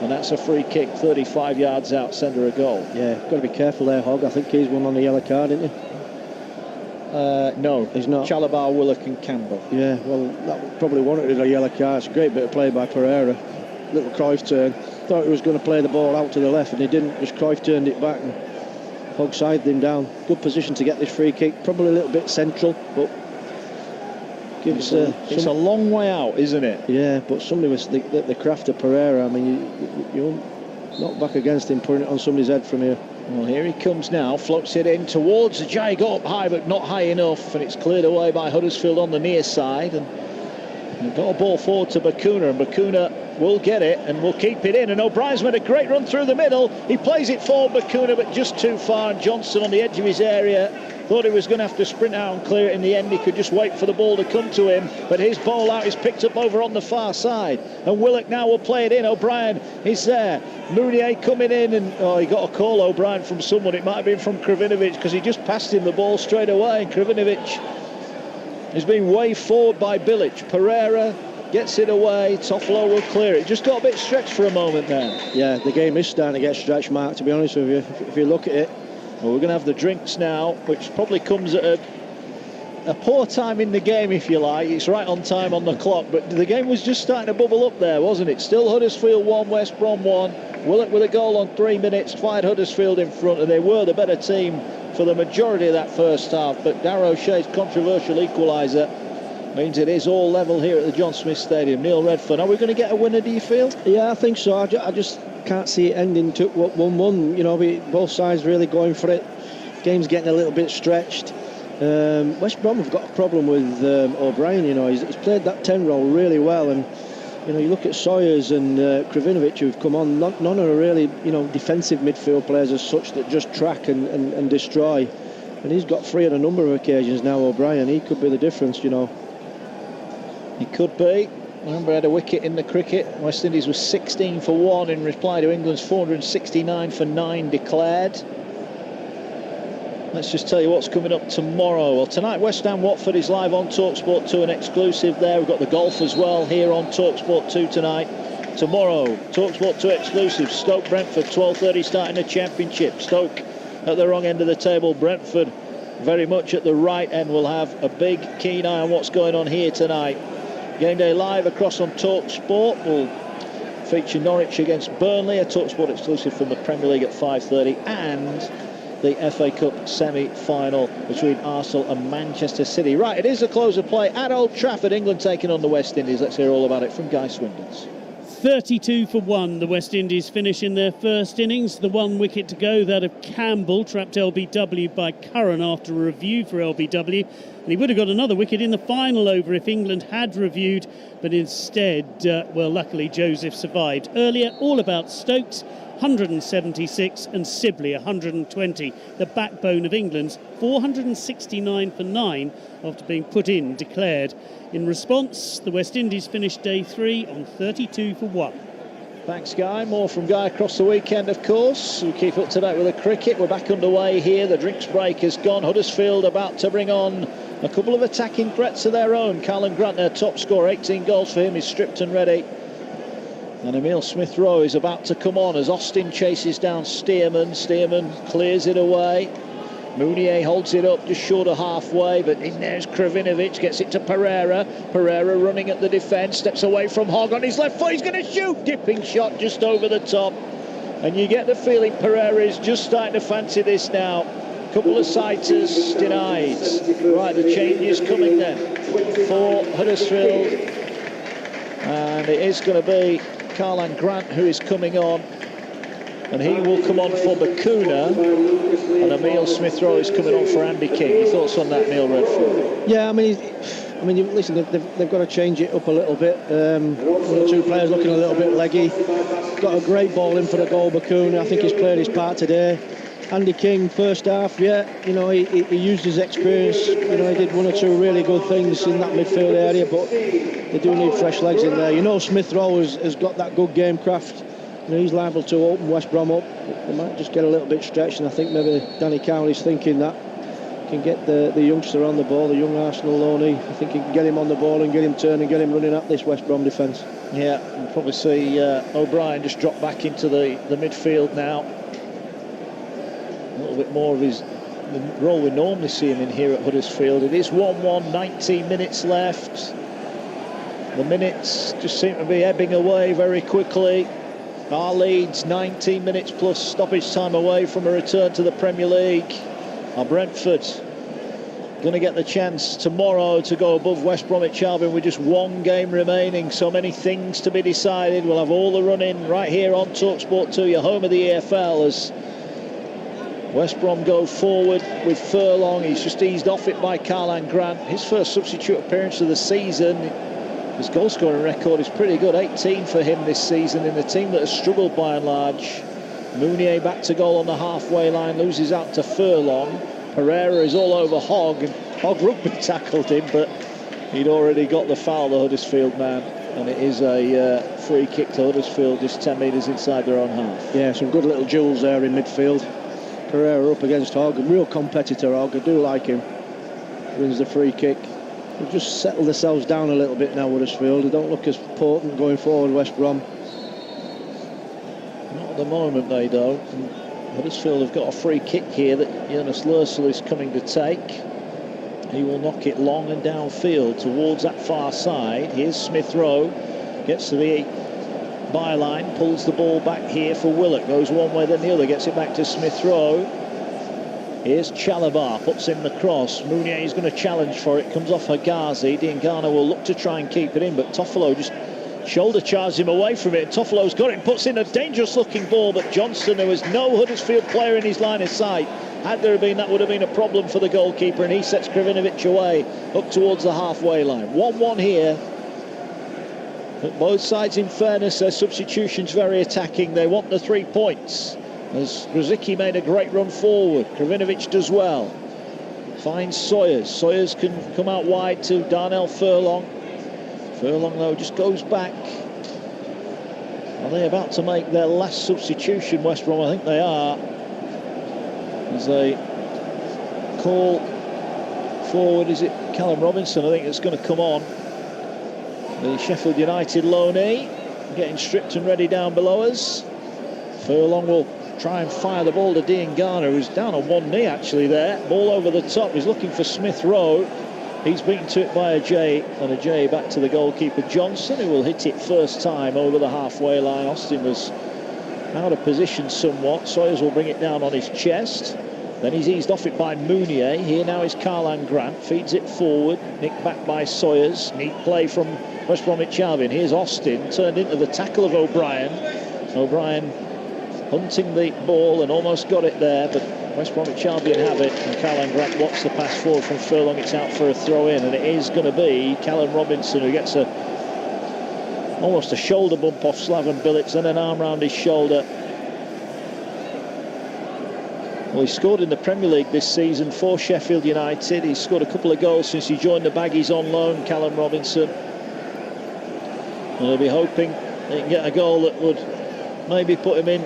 And that's a free kick, 35 yards out, centre of goal. Yeah, got to be careful there, Hogg. I think he's won on the yellow card, isn't he? No, he's not. Chalabar, Willock and Campbell. Yeah, well, that probably wanted a yellow card. It's a great bit of play by Pereira. Little Cruyff turn. Thought he was going to play the ball out to the left, and he didn't. Just Cruyff turned it back, and Hogg sided him down. Good position to get this free kick. Probably a little bit central, but gives it's a long way out, isn't it? Yeah, but somebody was the craft of Pereira. I mean, you knock back against him, putting it on somebody's head from here. Well, here he comes now, floats it in towards Ajayi, got up high but not high enough, and it's cleared away by Huddersfield on the near side, and they've got a ball forward to Bacuna, and Bacuna will get it and will keep it in, and O'Brien's made a great run through the middle. He plays it forward, Bacuna, but just too far, and Johnson on the edge of his area thought he was going to have to sprint out and clear it. In the end, he could just wait for the ball to come to him, but his ball out is picked up over on the far side, and Willock now will play it in. O'Brien is there, Mounier coming in, and he got a call, O'Brien, from someone. It might have been from Kravinovic, because he just passed him the ball straight away, and Kravinovic is being waved forward by Bilic. Pereira gets it away, Toffolo will clear it. Just got a bit stretched for a moment there. Yeah, the game is starting to get stretched, Mark, to be honest with you. If you look at it. Well, we're going to have the drinks now, which probably comes at a poor time in the game, if you like. It's right on time on the clock, but the game was just starting to bubble up there, wasn't it? Still Huddersfield 1, West Brom 1. Willock with a goal on 3 minutes, fired Huddersfield in front, and they were the better team for the majority of that first half. But Darragh O'Shea's controversial equaliser means it is all level here at the John Smith Stadium. Neil Redfern, are we going to get a winner, do you feel? Yeah, I think so. I just can't see it ending to 1-1. You know, both sides really going for it. Game's getting a little bit stretched. West Brom have got a problem with O'Brien. You know, he's played that 10 role really well, and you know, you look at Sawyers and Kravinovic who've come on. None are really, you know, defensive midfield players as such that just track and destroy. And he's got free on a number of occasions now. O'Brien, he could be the difference. You know, he could be. I remember he had a wicket in the cricket. West Indies was 16 for 1 in reply to England's 469 for 9 declared. Let's just tell you what's coming up tomorrow. Well, tonight West Ham Watford is live on TalkSport 2, an exclusive there. We've got the golf as well here on TalkSport 2 tonight. Tomorrow, TalkSport 2 exclusive, Stoke Brentford, 12:30 starting the Championship. Stoke at the wrong end of the table, Brentford very much at the right end. We'll have a big keen eye on what's going on here tonight. Game day live across on TalkSport. We'll feature Norwich against Burnley, a TalkSport exclusive from the Premier League at 5:30, and the FA Cup semi-final between Arsenal and Manchester City. Right, it is the close of play at Old Trafford. England taking on the West Indies. Let's hear all about it from Guy Swindons. 32 for 1, the West Indies finish in their first innings. The 1 wicket to go, that of Campbell, trapped LBW by Curran after a review for LBW. And he would have got another wicket in the final over if England had reviewed, but instead, well, luckily Joseph survived. Earlier, all about Stokes, 176, and Sibley 120. The backbone of England's 469 for 9 after being put in, declared. In response, the West Indies finished day 3 on 32 for 1. Thanks, Guy. More from Guy across the weekend, of course. We keep up to date with the cricket. We're back underway here. The drinks break has gone. Huddersfield about to bring on a couple of attacking threats of their own. Karlan Grant, their top scorer, 18 goals for him, is stripped and ready. And Emile Smith-Rowe is about to come on as Austin chases down Stearman. Stearman clears it away. Mounier holds it up just short of halfway, but in there's Kravinovic, gets it to Pereira. Pereira running at the defence, steps away from Hogg on his left foot, he's going to shoot! Dipping shot just over the top. And you get the feeling Pereira is just starting to fancy this now. Couple of sighters denied. Right, the change is coming then for Huddersfield. And it is going to be Karlan Grant who is coming on, and he will come on for Bacuna, and Emile Smith-Rowe is coming on for Andy King. Your thoughts on that, Neil Redford? Yeah, I mean, listen, they've got to change it up a little bit. The 2 players looking a little bit leggy. Got a great ball in for the goal, Bacuna. I think he's played his part today. Andy King, first half, yeah, you know, he used his experience. You know, he did 1 or 2 really good things in that midfield area, but they do need fresh legs in there. You know, Smith-Rowe has got that good game craft. You know, he's liable to open West Brom up. They might just get a little bit stretched, and I think maybe Danny Cowley's thinking that can get the youngster on the ball, the young Arsenal loanee. I think he can get him on the ball and get him turning, get him running at this West Brom defence. Yeah, we'll probably see O'Brien just drop back into the midfield now. A little bit more of the role we normally see him in here at Huddersfield. It is 1-1, 19 minutes left. The minutes just seem to be ebbing away very quickly. Our leads 19 minutes plus stoppage time away from a return to the Premier League. Are Brentford going to get the chance tomorrow to go above West Bromwich Albion with just 1 game remaining? So many things to be decided. We'll have all the run-in right here on TalkSport 2, your home of the EFL, as West Brom go forward with Furlong. He's just eased off it by Karlan Grant. His first substitute appearance of the season. His goal scoring record is pretty good, 18 for him this season in a team that has struggled by and large. Mounier back to goal on the halfway line, loses out to Furlong. Pereira is all over Hogg, and Hogg rugby tackled him, but he'd already got the foul, the Huddersfield man, and it is a free kick to Huddersfield just 10 metres inside their own half. Yeah, some good little duels there in midfield. Pereira up against Hogg, a real competitor. Hogg, I do like him. Wins the free kick. They've just settled themselves down a little bit now, Huddersfield. They don't look as potent going forward, West Brom. Not at the moment, they don't. And Huddersfield have got a free kick here that Jonas Lössl is coming to take. He will knock it long and downfield towards that far side. Here's Smith-Rowe, gets to the byline, pulls the ball back here for Willock. Goes one way, then the other, gets it back to Smith-Rowe. Here's Chalabar, puts in the cross. Mounier is going to challenge for it, comes off Higazi. Diangana will look to try and keep it in, but Toffolo just Shoulder charges him away from it. Toffolo's got it and puts in a dangerous looking ball, but Johnson, there was no Huddersfield player in his line of sight. Had there been, that would have been a problem for the goalkeeper, and he sets Krivinovic away up towards the halfway line. 1-1 here. But both sides, in fairness, their substitutions very attacking. They want the 3 points. As Grzycki made a great run forward, Krivinovic does well. Finds Sawyers. Sawyers can come out wide to Darnell Furlong. Furlong, though, just goes back. Are they about to make their last substitution, West Brom? I think they are. As they call forward, is it Callum Robinson? I think it's going to come on. The Sheffield United loanee, getting stripped and ready down below us. Furlong will try and fire the ball to Dean Garner, who's down on one knee actually there. Ball over the top, he's looking for Smith Rowe. He's beaten to it by Ajay, and Ajay back to the goalkeeper Johnson, who will hit it first time over the halfway line. Austin was out of position somewhat. Sawyers will bring it down on his chest. Then he's eased off it by Mounier. Here now is Karlan Grant, feeds it forward, nicked back by Sawyers. Neat play from West Bromwich Albion. Here's Austin, turned into the tackle of O'Brien. O'Brien hunting the ball and almost got it there, but West Bromwich Albion have it, and Karlan Grant blocks the pass forward from Furlong. It's out for a throw in, and it is going to be Callum Robinson who gets almost a shoulder bump off Slaven Bilic, then an arm round his shoulder. Well, he scored in the Premier League this season for Sheffield United. He's scored a couple of goals since he joined the Baggies on loan, Callum Robinson. And he'll be hoping they can get a goal that would maybe put him in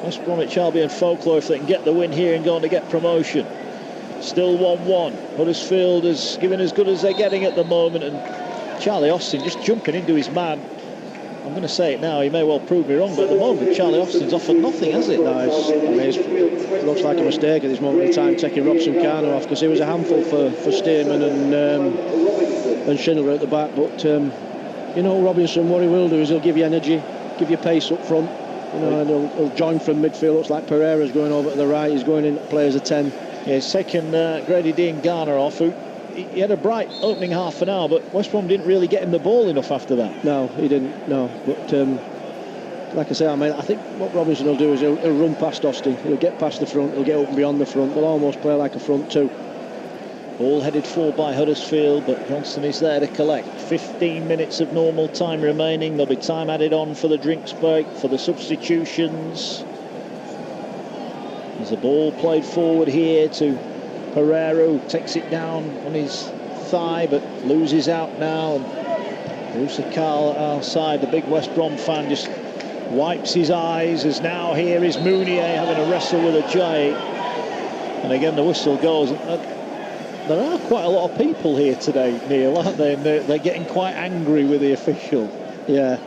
West Bromwich Albion folklore if they can get the win here and go on to get promotion. Still 1-1. Huddersfield is giving as good as they're getting at the moment, and Charlie Austin just jumping into his man. I'm going to say it now, he may well prove me wrong, but at the moment Charlie Austin's offered nothing, has it? No, it looks like a mistake at this moment in time, taking Robson Kano off, because he was a handful for Stearman and Schindler at the back. But you know, Robinson, what he will do is he'll give you energy, give you pace up front, you know, and he'll join from midfield. Looks like Pereira's going over to the right, he's going in to play as a 10. Yeah, he's taken Grady Dean Garner off, who he had a bright opening half an hour, but West Brom didn't really get him the ball enough after that. No, he didn't, no. But like I say, I think what Robinson will do is he'll run past Austin, he'll get past the front, he'll get up and beyond the front, they'll almost play like a front two. Ball headed forward by Huddersfield, but Johnson is there to collect. 15 minutes of normal time remaining. There'll be time added on for the drinks break, for the substitutions. There's a ball played forward here to Pereira, who takes it down on his thigh but loses out now, and Bruce Carl at our side, the big West Brom fan, just wipes his eyes as now here is Mounier having a wrestle with Ajay, and again the whistle goes. There are quite a lot of people here today, Neil, aren't they? And they're getting quite angry with the official. Yeah,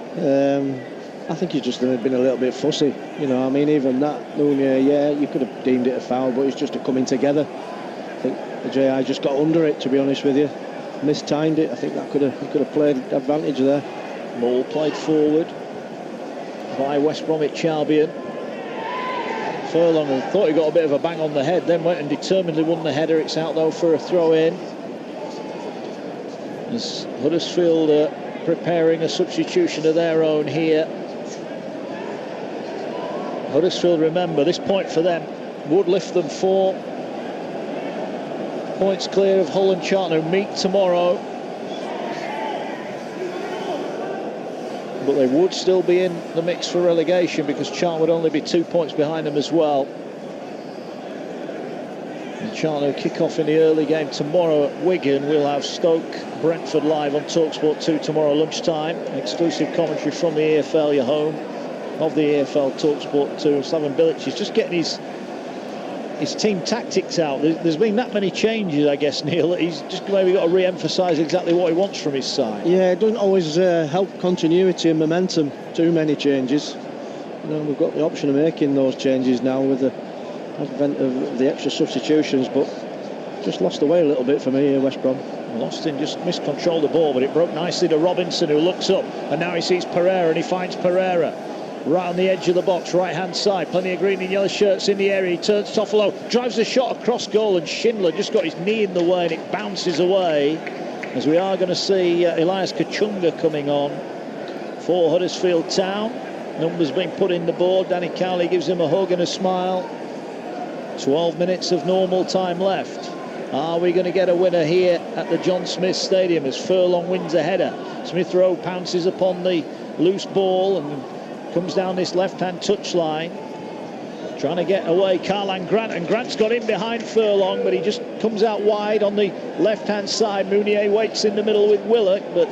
I think he's just been a little bit fussy, you know. I mean, even that Mounier, yeah, you could have deemed it a foul, but it's just a coming together. I think Ajay just got under it, to be honest with you. Mistimed it. I think that could have played advantage there. Ball played forward by West Bromwich Albion. Furlong thought he got a bit of a bang on the head, then went and determinedly won the header. It's out though for a throw in. As Huddersfield preparing a substitution of their own here. Huddersfield, remember, this point for them would lift them 4 points clear of Hull and Charlton, who meet tomorrow. But they would still be in the mix for relegation, because Charlton would only be 2 points behind them as well. And Charlton will kick off in the early game tomorrow at Wigan. We'll have Stoke Brentford live on TalkSport 2 tomorrow lunchtime. Exclusive commentary from the EFL, your home of the EFL, TalkSport 2. Slaven Bilic is just getting his team tactics out. There's been that many changes, I guess, Neil, that he's just maybe got to re-emphasise exactly what he wants from his side. Yeah, it doesn't always help continuity and momentum, too many changes. You know, we've got the option of making those changes now with the advent of the extra substitutions, but just lost the way a little bit for me here, West Brom. Austin just miscontrolled the ball, but it broke nicely to Robinson, who looks up, and now he sees Pereira, and he finds Pereira right on the edge of the box, right hand side. Plenty of green and yellow shirts in the area. He turns Toffolo, drives a shot across goal, and Schindler just got his knee in the way, and it bounces away, as we are going to see Elias Kachunga coming on. for Huddersfield Town. Numbers being put in the board. Danny Cowley gives him a hug and a smile. 12 minutes of normal time left. Are we going to get a winner here at the John Smith Stadium as Furlong wins a header? Smith Rowe pounces upon the loose ball and comes down this left-hand touchline. Trying to get away Karlan Grant, and Grant's got in behind Furlong, but he just comes out wide on the left-hand side. Mounier waits in the middle with Willock, but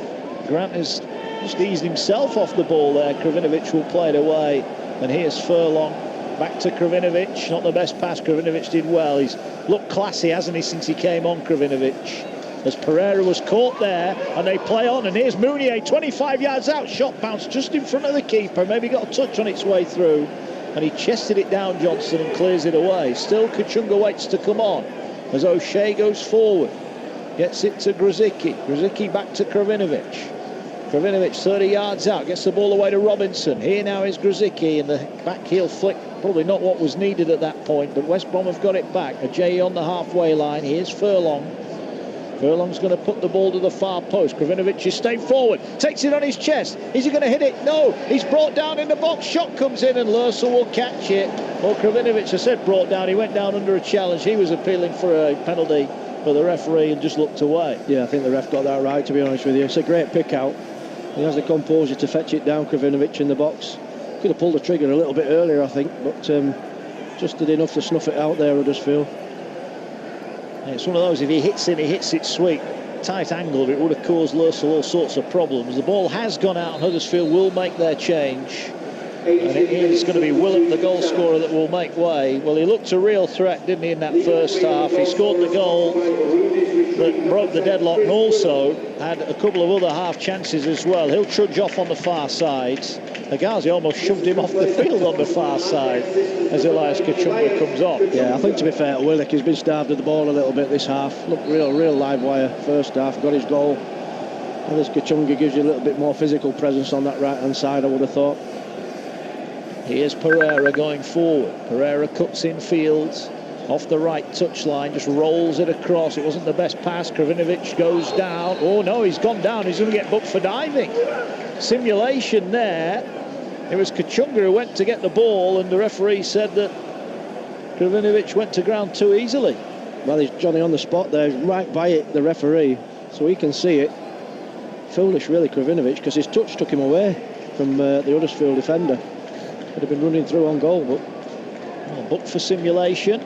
Grant has just eased himself off the ball there. Kravinovic will play it away, and here's Furlong. Back to Kravinovic, not the best pass. Kravinovic did well. He's looked classy, hasn't he, since he came on, Kravinovic. As Pereira was caught there, and they play on, and here's Mounier, 25 yards out, shot bounced just in front of the keeper, maybe got a touch on its way through, and he chested it down, Johnson, and clears it away. Still Kachunga waits to come on, as O'Shea goes forward, gets it to Grzycki back to Kravinovic. Kravinovic 30 yards out, gets the ball away to Robinson. Here now is Grzycki, and the back heel flick, probably not what was needed at that point, but West Brom have got it back. Ajay on the halfway line. Here's Furlong. Furlong's going to put the ball to the far post. Kravinovic is staying forward, takes it on his chest. Is he going to hit it? No, he's brought down in the box. Shot comes in and Lursel will catch it. Well, Kravinovic, I said brought down, he went down under a challenge. He was appealing for a penalty for the referee and just looked away. Yeah, I think the ref got that right, to be honest with you. It's a great pick out. He has the composure to fetch it down, Kravinovic in the box. Could have pulled the trigger a little bit earlier, I think, but just did enough to snuff it out there, Huddersfield. Yeah, it's one of those, if he hits it sweet. Tight angle, but it would have caused Lursel all sorts of problems. The ball has gone out and Huddersfield will make their change. And it is going to be Willock, the goal scorer, that will make way. Well, he looked a real threat, didn't he, in that first half? He scored the goal that broke the deadlock and also had a couple of other half chances as well. He'll trudge off on the far side. Agazi almost shoved him off the field on the far side as Elias Kachunga comes on. Yeah, I think to be fair to Willock, he's been starved of the ball a little bit this half. Looked real live wire first half, got his goal. And this Kachunga gives you a little bit more physical presence on that right-hand side, I would have thought. Here's Pereira going forward. Pereira cuts in field off the right touchline, just rolls it across. It wasn't the best pass. Kravinovic goes down. Oh no, he's gone down. He's going to get booked for diving. Simulation there. It was Kachunga who went to get the ball, and the referee said that Kravinovic went to ground too easily. Well, he's Johnny on the spot there, right by it, the referee, so he can see it. Foolish, really, Kravinovic, because his touch took him away from the Huddersfield defender. Could have been running through on goal, but booked for simulation.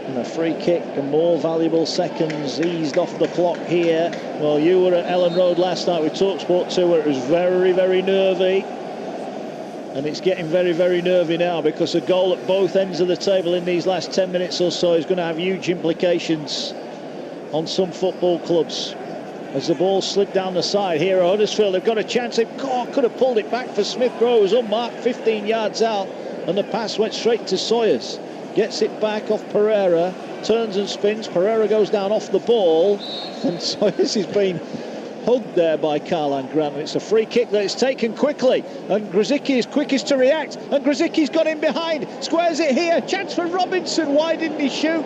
And a free kick and more valuable seconds eased off the clock here. Well, you were at Ellen Road last night with TalkSport 2 where it was very, very nervy. And it's getting very, very nervy now because a goal at both ends of the table in these last 10 minutes or so is going to have huge implications on some football clubs. As the ball slid down the side here at Huddersfield, they've got a chance. They could have pulled it back for Smith Rowe. It was unmarked, 15 yards out, and the pass went straight to Sawyers. Gets it back off Pereira, turns and spins. Pereira goes down off the ball, and Sawyers is being hugged there by Karlan Grant. And it's a free kick that is taken quickly, and Grzycki is quickest to react, and Grzycki's got in behind, squares it here. Chance for Robinson. Why didn't he shoot?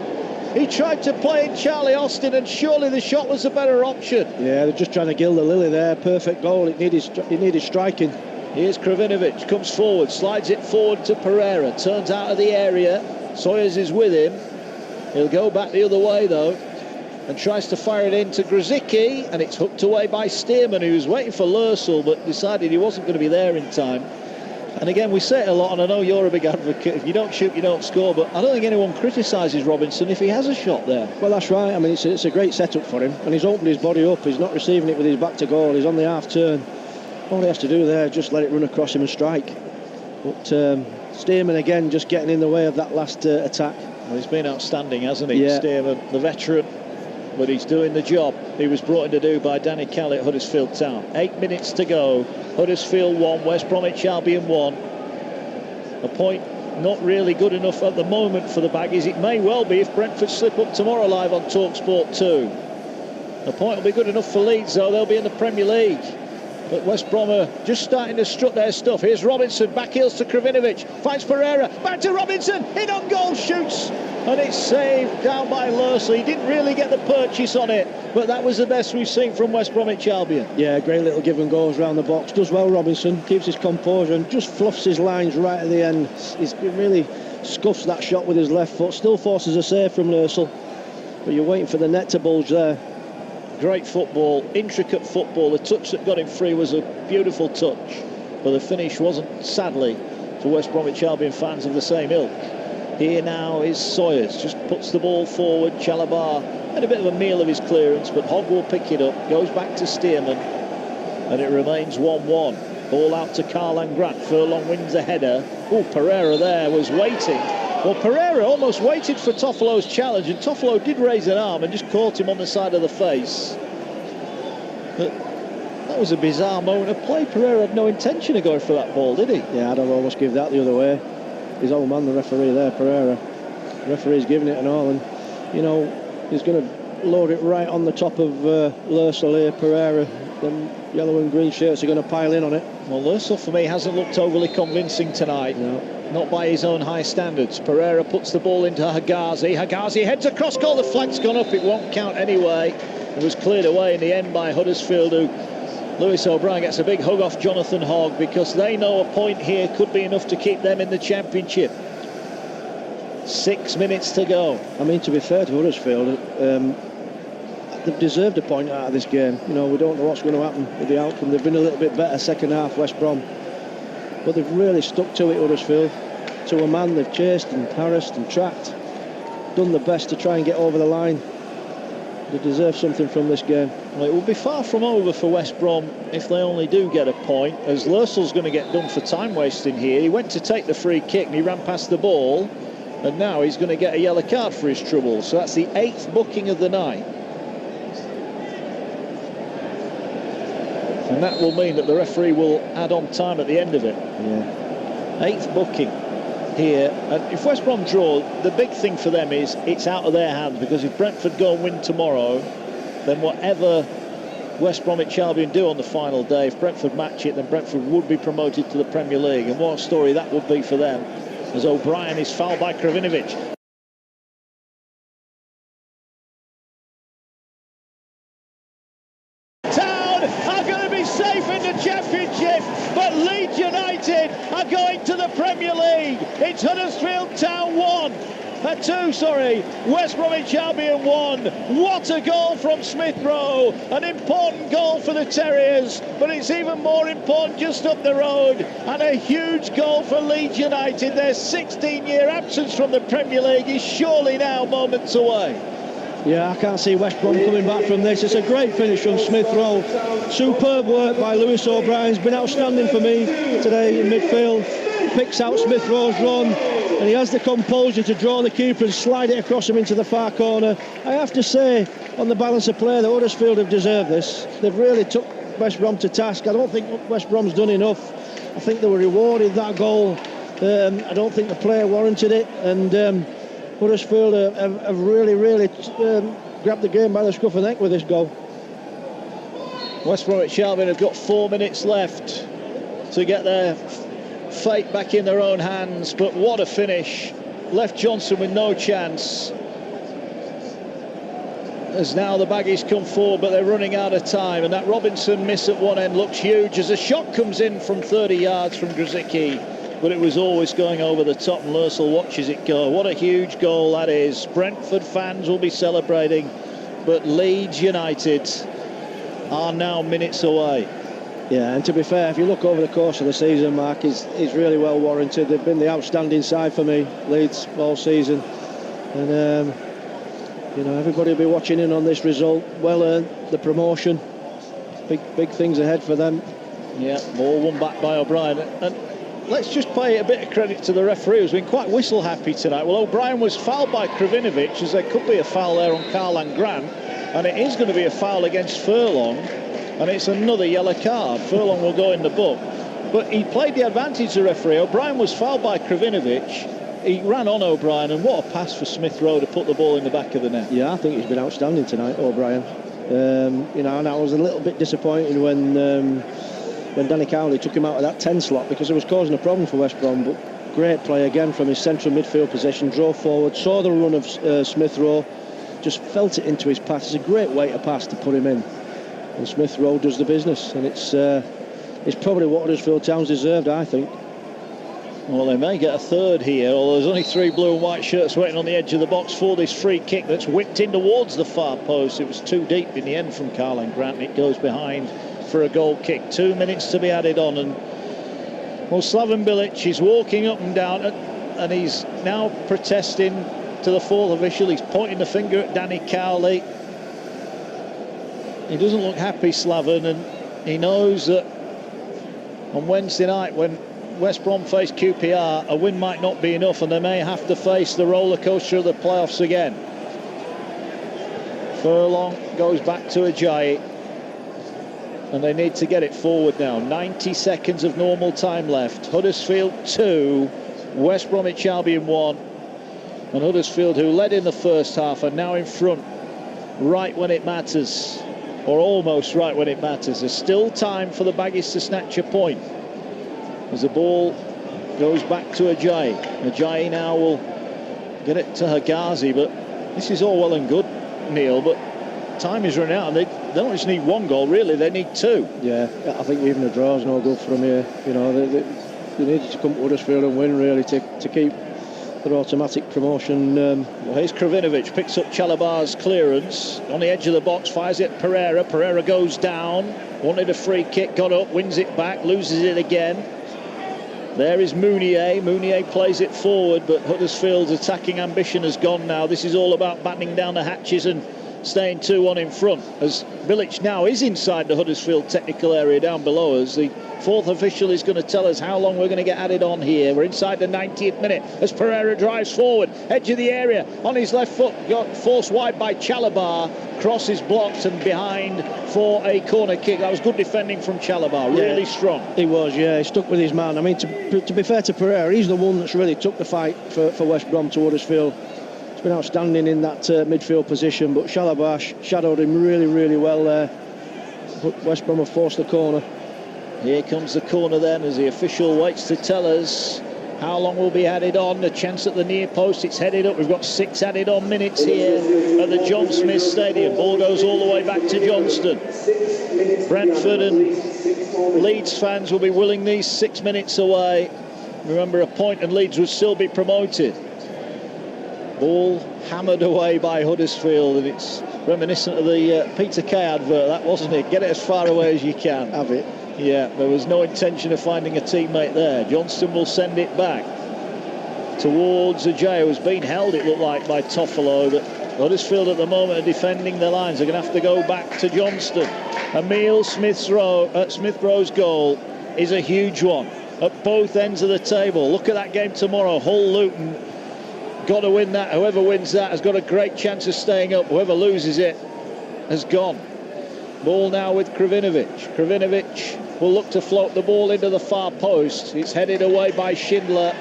He tried to play in Charlie Austin, and surely the shot was a better option. Yeah, they're just trying to gild the lily there. Perfect goal. It needed striking. Here's Kravinovic, comes forward, slides it forward to Pereira, turns out of the area. Sawyers is with him. He'll go back the other way though, and tries to fire it into Grzycki, and it's hooked away by Stearman, who was waiting for Lursel but decided he wasn't going to be there in time. And again, we say it a lot, and I know you're a big advocate, if you don't shoot you don't score, but I don't think anyone criticises Robinson if he has a shot there. Well, that's right. I mean, it's a great setup for him, and he's opened his body up. He's not receiving it with his back to goal. He's on the half turn. All he has to do there is just let it run across him and strike. But Stearman again just getting in the way of that last attack. Well, he's been outstanding, hasn't he? Yeah. Stearman, the veteran, but he's doing the job he was brought in to do by Danny Cowley at Huddersfield Town. 8 minutes to go. Huddersfield 1, West Bromwich Albion 1. A point not really good enough at the moment for the Baggies. It may well be if Brentford slip up tomorrow live on TalkSport 2. The point will be good enough for Leeds, though. They'll be in the Premier League. But West Brom are just starting to strut their stuff. Here's Robinson, back heels to Kravinovic, finds Pereira, back to Robinson, in on goal, shoots, and it's saved down by Lursel. He didn't really get the purchase on it, but that was the best we've seen from West Bromwich Albion. Yeah, great little give and goes around the box. Does well, Robinson, keeps his composure and just fluffs his lines right at the end. He's really scuffs that shot with his left foot, still forces a save from Lursel, but you're waiting for the net to bulge there. Great football, intricate football. The touch that got him free was a beautiful touch, but the finish wasn't, sadly, for West Bromwich Albion fans of the same ilk. Here now is Sawyers, just puts the ball forward. Chalabar had a bit of a meal of his clearance, but Hogg will pick it up, goes back to Stearman, and it remains 1-1. Ball out to Karlan Grant. Furlong wins the header. Oh, Pereira there was waiting. Well, Pereira almost waited for Toffolo's challenge, and Toffolo did raise an arm and just caught him on the side of the face. But that was a bizarre moment of play. Pereira had no intention of going for that ball, did he? Yeah, I'd almost give that the other way. His old man, the referee there, Pereira. The referee's giving it and all, and, you know, he's going to load it right on the top of Lursel here, Pereira. Them yellow and green shirts are going to pile in on it. Well, Lursel, for me, hasn't looked overly convincing tonight. No. Not by his own high standards. Pereira puts the ball into Hagazi. Hagazi heads across goal. The flag's gone up. It won't count anyway. It was cleared away in the end by Huddersfield, who Lewis O'Brien gets a big hug off Jonathan Hogg, because they know a point here could be enough to keep them in the Championship. 6 minutes to go. I mean, to be fair to Huddersfield, they've deserved a point out of this game. You know, we don't know what's going to happen with the outcome. They've been a little bit better second half, West Brom, but they've really stuck to it, Huddersfield. To a man, they've chased and harassed and tracked, done the best to try and get over the line. They deserve something from this game. Well, it will be far from over for West Brom if they only do get a point, as Lursel's going to get done for time wasting here. He went to take the free kick and he ran past the ball, and now he's going to get a yellow card for his trouble. So that's the 8th booking of the night. And that will mean that the referee will add on time at the end of it. Yeah. 8th booking here. And if West Brom draw, the big thing for them is it's out of their hands, because if Brentford go and win tomorrow, then whatever West Bromwich Albion do on the final day, if Brentford match it, then Brentford would be promoted to the Premier League. And what a story that would be for them, as O'Brien is fouled by Kravinovic. Safe in the Championship, but Leeds United are going to the Premier League. It's Huddersfield Town 2, West Bromwich Albion 1. What a goal from Smith Rowe, an important goal for the Terriers, but it's even more important just up the road, and a huge goal for Leeds United. Their 16-year absence from the Premier League is surely now moments away. Yeah, I can't see West Brom coming back from this. It's a great finish from Smith Rowe. Superb work by Lewis O'Brien. He's been outstanding for me today in midfield. Picks out Smith Rowe's run, and he has the composure to draw the keeper and slide it across him into the far corner. I have to say, on the balance of play, that Huddersfield have deserved this. They've really took West Brom to task. I don't think West Brom's done enough. I think they were rewarded that goal. I don't think the player warranted it, and Huddersfield have really grabbed the game by the scruff of the neck with this goal. West Bromwich Albion have got 4 minutes left to get their fate back in their own hands, but what a finish. Left Johnson with no chance, as now the Baggies come forward, but they're running out of time, and that Robinson miss at one end looks huge as a shot comes in from 30 yards from Grzycki. But it was always going over the top, and Lursel watches it go. What a huge goal that is. Brentford fans will be celebrating, but Leeds United are now minutes away. Yeah, and to be fair, if you look over the course of the season, Mark, is really well warranted. They've been the outstanding side for me, Leeds, all season. And, you know, everybody will be watching in on this result. Well earned, the promotion. Big things ahead for them. Yeah, ball won back by O'Brien. And let's just pay a bit of credit to the referee, who's been quite whistle happy tonight. Well, O'Brien was fouled by Kravinovic, as there could be a foul there on Karlan Grant, and it is going to be a foul against Furlong, and it's another yellow card. Furlong will go in the book, but he played the advantage, the referee. O'Brien was fouled by Kravinovic. He ran on O'Brien, and what a pass for Smith Rowe to put the ball in the back of the net. Yeah, I think he's been outstanding tonight, O'Brien. You know, and I was a little bit disappointed when when Danny Cowley took him out of that 10 slot because it was causing a problem for West Brom. But great play again from his central midfield position, drove forward, saw the run of Smith Rowe, just felt it into his pass. It's a great way to pass to put him in, and Smith Rowe does the business, and it's probably what Huddersfield Town's deserved, I think. Well, they may get a third here, although there's only 3 blue and white shirts waiting on the edge of the box for this free kick that's whipped in towards the far post. It was too deep in the end from Karlan Grant, and it goes behind for a goal kick. 2 minutes to be added on, and well, Slaven Bilic is walking up and down, and he's now protesting to the fourth official. He's pointing the finger at Danny Cowley. He doesn't look happy, Slaven, and he knows that on Wednesday night when West Brom face QPR, a win might not be enough, and they may have to face the roller coaster of the playoffs again. Furlong goes back to Ajayi, and they need to get it forward now. 90 seconds of normal time left. Huddersfield 2, West Bromwich Albion 1, and Huddersfield, who led in the first half, are now in front right when it matters, or almost right when it matters. There's still time for the Baggies to snatch a point as the ball goes back to Ajayi. Ajayi now will get it to Hegazi, but this is all well and good, Neil, but time is running out, and they don't just need 1 goal, really, they need 2. Yeah, I think even a draw is no good from here. You know, they needed to come to Huddersfield and win, really, to keep their automatic promotion. Well, here's Kravinovic, picks up Chalabar's clearance on the edge of the box, fires it at Pereira. Pereira goes down, wanted a free kick, got up, wins it back, loses it again. There is Mounier. Mounier plays it forward, but Huddersfield's attacking ambition has gone now. This is all about battening down the hatches and staying 2-1 in front, as Bilic now is inside the Huddersfield technical area down below us. The fourth official is going to tell us how long we're going to get added on here. We're inside the 90th minute as Pereira drives forward, edge of the area, on his left foot, got forced wide by Chalabar, cross is blocked and behind for a corner kick. That was good defending from Chalabar, really strong. He was, yeah, he stuck with his man. I mean, to be fair to Pereira, he's the one that's really took the fight for West Brom to Huddersfield. He's been outstanding in that midfield position, but Chalabar shadowed him really, really well there. But West Brom have forced the corner. Here comes the corner then, as the official waits to tell us how long will be added on. A chance at the near post, it's headed up. We've got 6 added on minutes here at the John Smith Stadium. Ball goes all the way back to Johnston. Brentford and Leeds fans will be willing these 6 minutes away. Remember, a point and Leeds would still be promoted. Ball hammered away by Huddersfield, and it's reminiscent of the Peter Kay advert, that, wasn't it? Get it as far away as you can. Have it. Yeah, there was no intention of finding a teammate there. Johnston will send it back towards Ajayi, who's been held, it looked like, by Toffolo. But Huddersfield at the moment are defending their lines. They're going to have to go back to Johnston. Emile Smith-Rowe's goal is a huge one at both ends of the table. Look at that game tomorrow. Hull-Luton. Got to win that. Whoever wins that has got a great chance of staying up. Whoever loses it has gone. Ball now with Kravinovic. Kravinovic will look to float the ball into the far post. It's headed away by Schindler,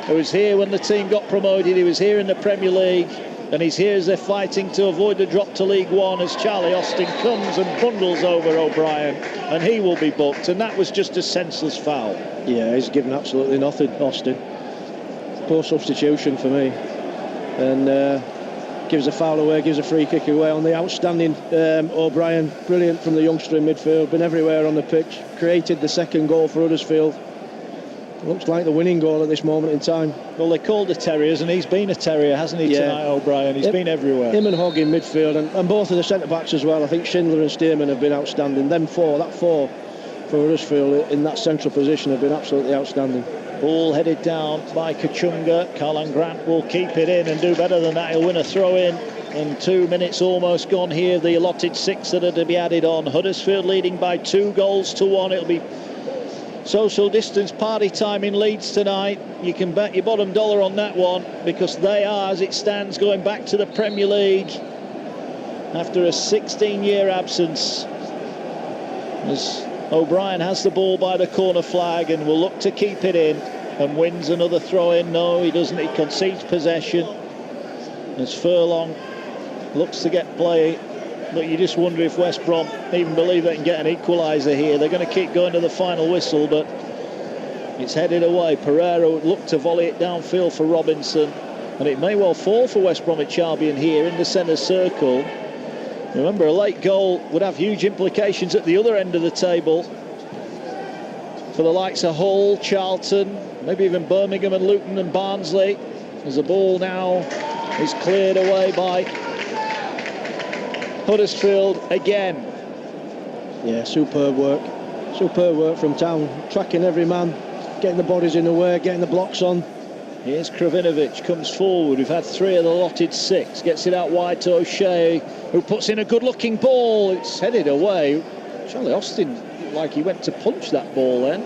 who was here when the team got promoted. He was here in the Premier League, and he's here as they're fighting to avoid the drop to League One, as Charlie Austin comes and bundles over O'Brien, and he will be booked. And that was just a senseless foul. Yeah, he's given absolutely nothing, Austin. Poor substitution for me, and gives a foul away, gives a free kick away on the outstanding O'Brien. Brilliant from the youngster in midfield, been everywhere on the pitch, created the second goal for Huddersfield. Looks like the winning goal at this moment in time. Well, they called the Terriers, and he's been a Terrier, hasn't he, tonight, O'Brien? He's been everywhere. Him and Hogg in midfield, and both of the centre-backs as well. I think Schindler and Stearman have been outstanding. That four for Huddersfield in that central position have been absolutely outstanding. Ball headed down by Kachunga. Karlan Grant will keep it in and do better than that. He'll win a throw-in. And 2 minutes almost gone here. The allotted 6 that are to be added on. Huddersfield leading by 2-1. It'll be social distance party time in Leeds tonight. You can bet your bottom dollar on that one, because they are, as it stands, going back to the Premier League after a 16-year absence. As O'Brien has the ball by the corner flag and will look to keep it in, and wins another throw-in. No, he doesn't. He concedes possession as Furlong looks to get play But you just wonder if West Brom even believe they can get an equaliser here. They're going to keep going to the final whistle, but it's headed away. Pereira would look to volley it downfield for Robinson, and it may well fall for West Bromwich Albion here in the centre circle. Remember, a late goal would have huge implications at the other end of the table for the likes of Hull, Charlton, maybe even Birmingham and Luton and Barnsley, as the ball now is cleared away by Huddersfield again. Yeah, superb work from Town, tracking every man, getting the bodies in the way, getting the blocks on. Here's Kravinovic, comes forward. We've had 3 of the allotted 6. Gets it out wide to O'Shea, who puts in a good-looking ball. It's headed away. Charlie Austin looked like he went to punch that ball then.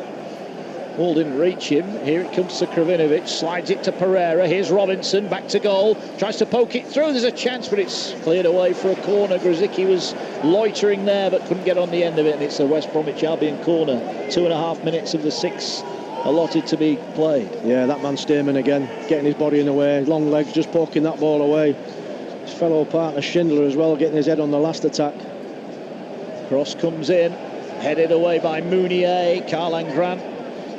Ball didn't reach him. Here it comes to Kravinovic, slides it to Pereira. Here's Robinson, back to goal. Tries to poke it through. There's a chance, but it's cleared away for a corner. Grzycki was loitering there, but couldn't get on the end of it. And it's a West Bromwich Albion corner. 2.5 minutes of the 6 allotted to be played. Yeah, that man Stearman again, getting his body in the way, long legs, just poking that ball away. His fellow partner Schindler as well, getting his head on the last attack. Cross comes in, headed away by Mounier. Karlan Grant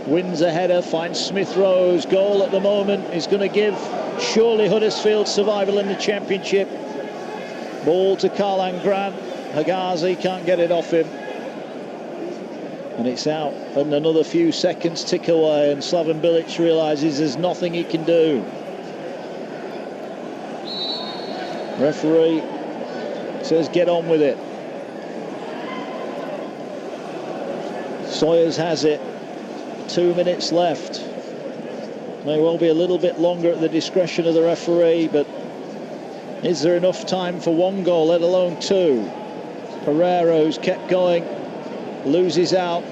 wins a header, finds Smith Rowe's goal at the moment is going to give surely Huddersfield survival in the Championship. Ball to Karlan Grant. Hagazi can't get it off him. And it's out, and another few seconds tick away, and Slaven Bilic realises there's nothing he can do. Referee says get on with it. Sawyers has it. 2 minutes left. May well be a little bit longer at the discretion of the referee, but is there enough time for 1 goal, let alone 2? Pereira, who's kept going, loses out.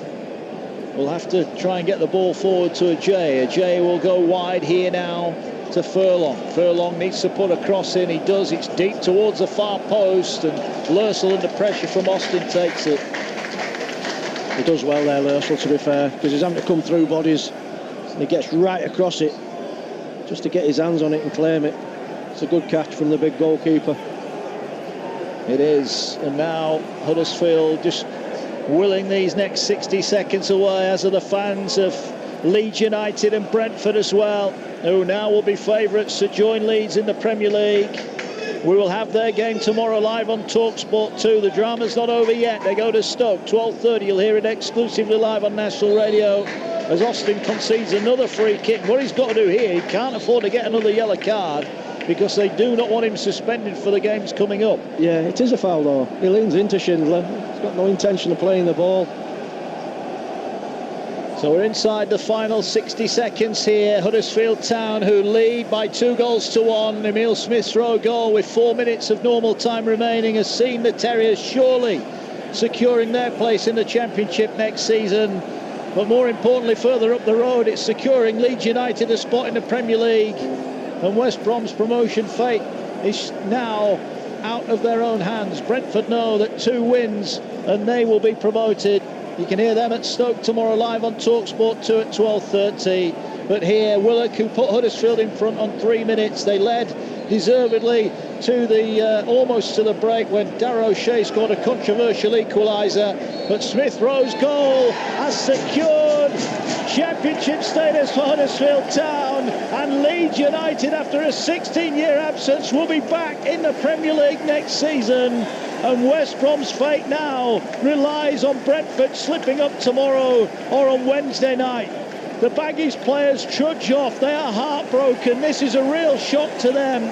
We'll have to try and get the ball forward to Ajay. Ajay will go wide here now to Furlong. Furlong needs to put a cross in. He does. It's deep towards the far post, and Lursel under pressure from Austin takes it. He does well there, Lursel, to be fair, because he's having to come through bodies, and he gets right across it just to get his hands on it and claim it. It's a good catch from the big goalkeeper. It is, and now Huddersfield just willing these next 60 seconds away, as are the fans of Leeds United and Brentford as well, who now will be favourites to join Leeds in the Premier League. We will have their game tomorrow live on TalkSport 2. The drama's not over yet. They go to Stoke, 12:30. You'll hear it exclusively live on National Radio as Austin concedes another free kick. What he's got to do here, he can't afford to get another yellow card, because they do not want him suspended for the games coming up. Yeah, it is a foul though. He leans into Schindler. He's got no intention of playing the ball. So we're inside the final 60 seconds here. Huddersfield Town, who lead by 2-1. Emile Smith-Rowe goal with 4 minutes of normal time remaining, has seen the Terriers surely securing their place in the Championship next season. But more importantly, further up the road, it's securing Leeds United a spot in the Premier League. And West Brom's promotion fate is now out of their own hands. Brentford know that 2 wins and they will be promoted. You can hear them at Stoke tomorrow live on TalkSport 2 at 12:30. But here, Willock, who put Huddersfield in front on 3 minutes, they led deservedly to the almost to the break when Darragh O'Shea scored a controversial equaliser. But Smith Rowe's goal has secured Championship status for Huddersfield Town, and Leeds United, after a 16-year absence, will be back in the Premier League next season. And West Brom's fate now relies on Brentford slipping up tomorrow or on Wednesday night. The Baggies players trudge off. They are heartbroken. This is a real shock to them.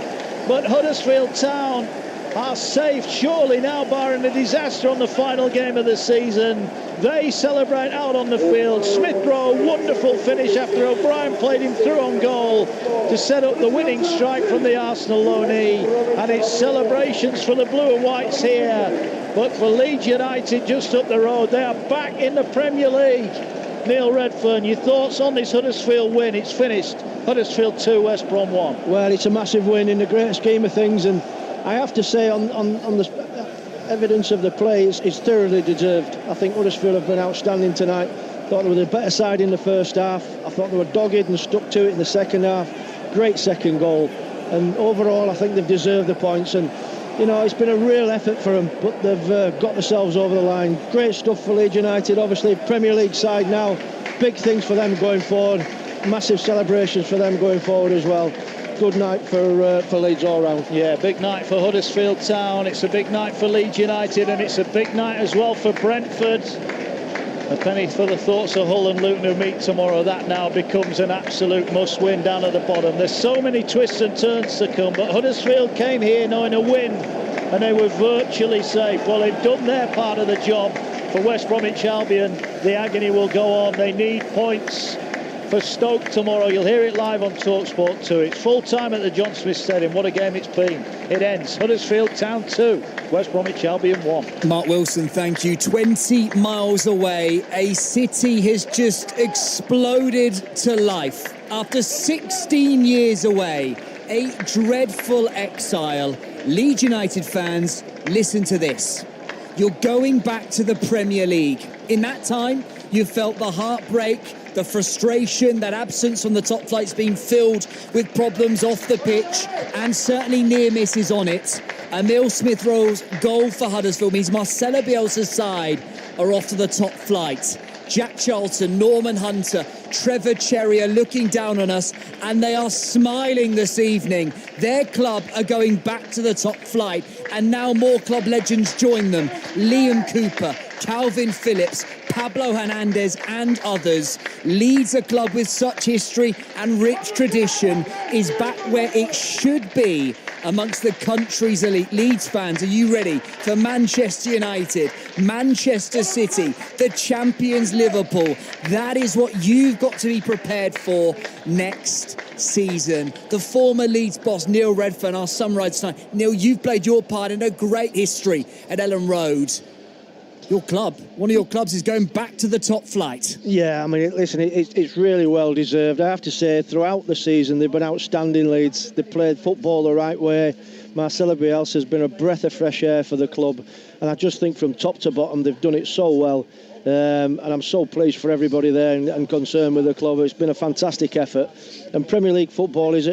But Huddersfield Town are safe, surely now, barring a disaster on the final game of the season. They celebrate out on the field. Smith-Rowe, wonderful finish after O'Brien played him through on goal to set up the winning strike from the Arsenal loanee. And it's celebrations for the blue and whites here. But for Leeds United just up the road, they are back in the Premier League. Neil Redfern, your thoughts on this Huddersfield win? It's finished. Huddersfield 2, West Brom 1. Well, it's a massive win in the great scheme of things, and I have to say on the evidence of the play, it's thoroughly deserved. I think Huddersfield have been outstanding tonight. Thought they were the better side in the first half. I thought they were dogged and stuck to it in the second half. Great second goal, and overall I think they've deserved the points. And You know, it's been a real effort for them, but they've got themselves over the line. Great stuff for Leeds United, obviously. Premier League side now. Big things for them going forward. Massive celebrations for them going forward as well. Good night for Leeds all round. Yeah, big night for Huddersfield Town. It's a big night for Leeds United, and it's a big night as well for Brentford. A penny for the thoughts of Hull and Luton who meet tomorrow. That now becomes an absolute must-win down at the bottom. There's so many twists and turns to come, but Huddersfield came here knowing a win, and they were virtually safe. Well, they've done their part of the job. For West Bromwich Albion, the agony will go on. They need points for Stoke tomorrow. You'll hear it live on TalkSport 2. It's full time at the John Smith Stadium. What a game it's been. It ends Huddersfield Town 2, West Bromwich Albion 1. Mark Wilson, thank you. 20 miles away, a city has just exploded to life. After 16 years away, a dreadful exile. Leeds United fans, listen to this. You're going back to the Premier League. In that time, you felt the heartbreak, the frustration, that absence on the top flight's been filled with problems off the pitch and certainly near misses on it. Emile Smith-Rowe's goal for Huddersfield means Marcelo Bielsa's side are off to the top flight. Jack Charlton, Norman Hunter, Trevor Cherry are looking down on us and they are smiling this evening. Their club are going back to the top flight and now more club legends join them. Liam Cooper, Calvin Phillips, Pablo Hernandez and others. Leeds, a club with such history and rich tradition, is back where it should be amongst the country's elite. Leeds fans, are you ready for Manchester United, Manchester City, the champions Liverpool? That is what you've got to be prepared for next season. The former Leeds boss, Neil Redfern, our Sunrise tonight. Neil, you've played your part in a great history at Ellen Road. Your club, one of your clubs, is going back to the top flight. Yeah, I mean, listen, it's really well deserved. I have to say, throughout the season, they've been outstanding. Leeds. They played football the right way. Marcelo Bielsa has been a breath of fresh air for the club, and I just think from top to bottom they've done it so well. And I'm so pleased for everybody there and concerned with the club. It's been a fantastic effort, and Premier League football is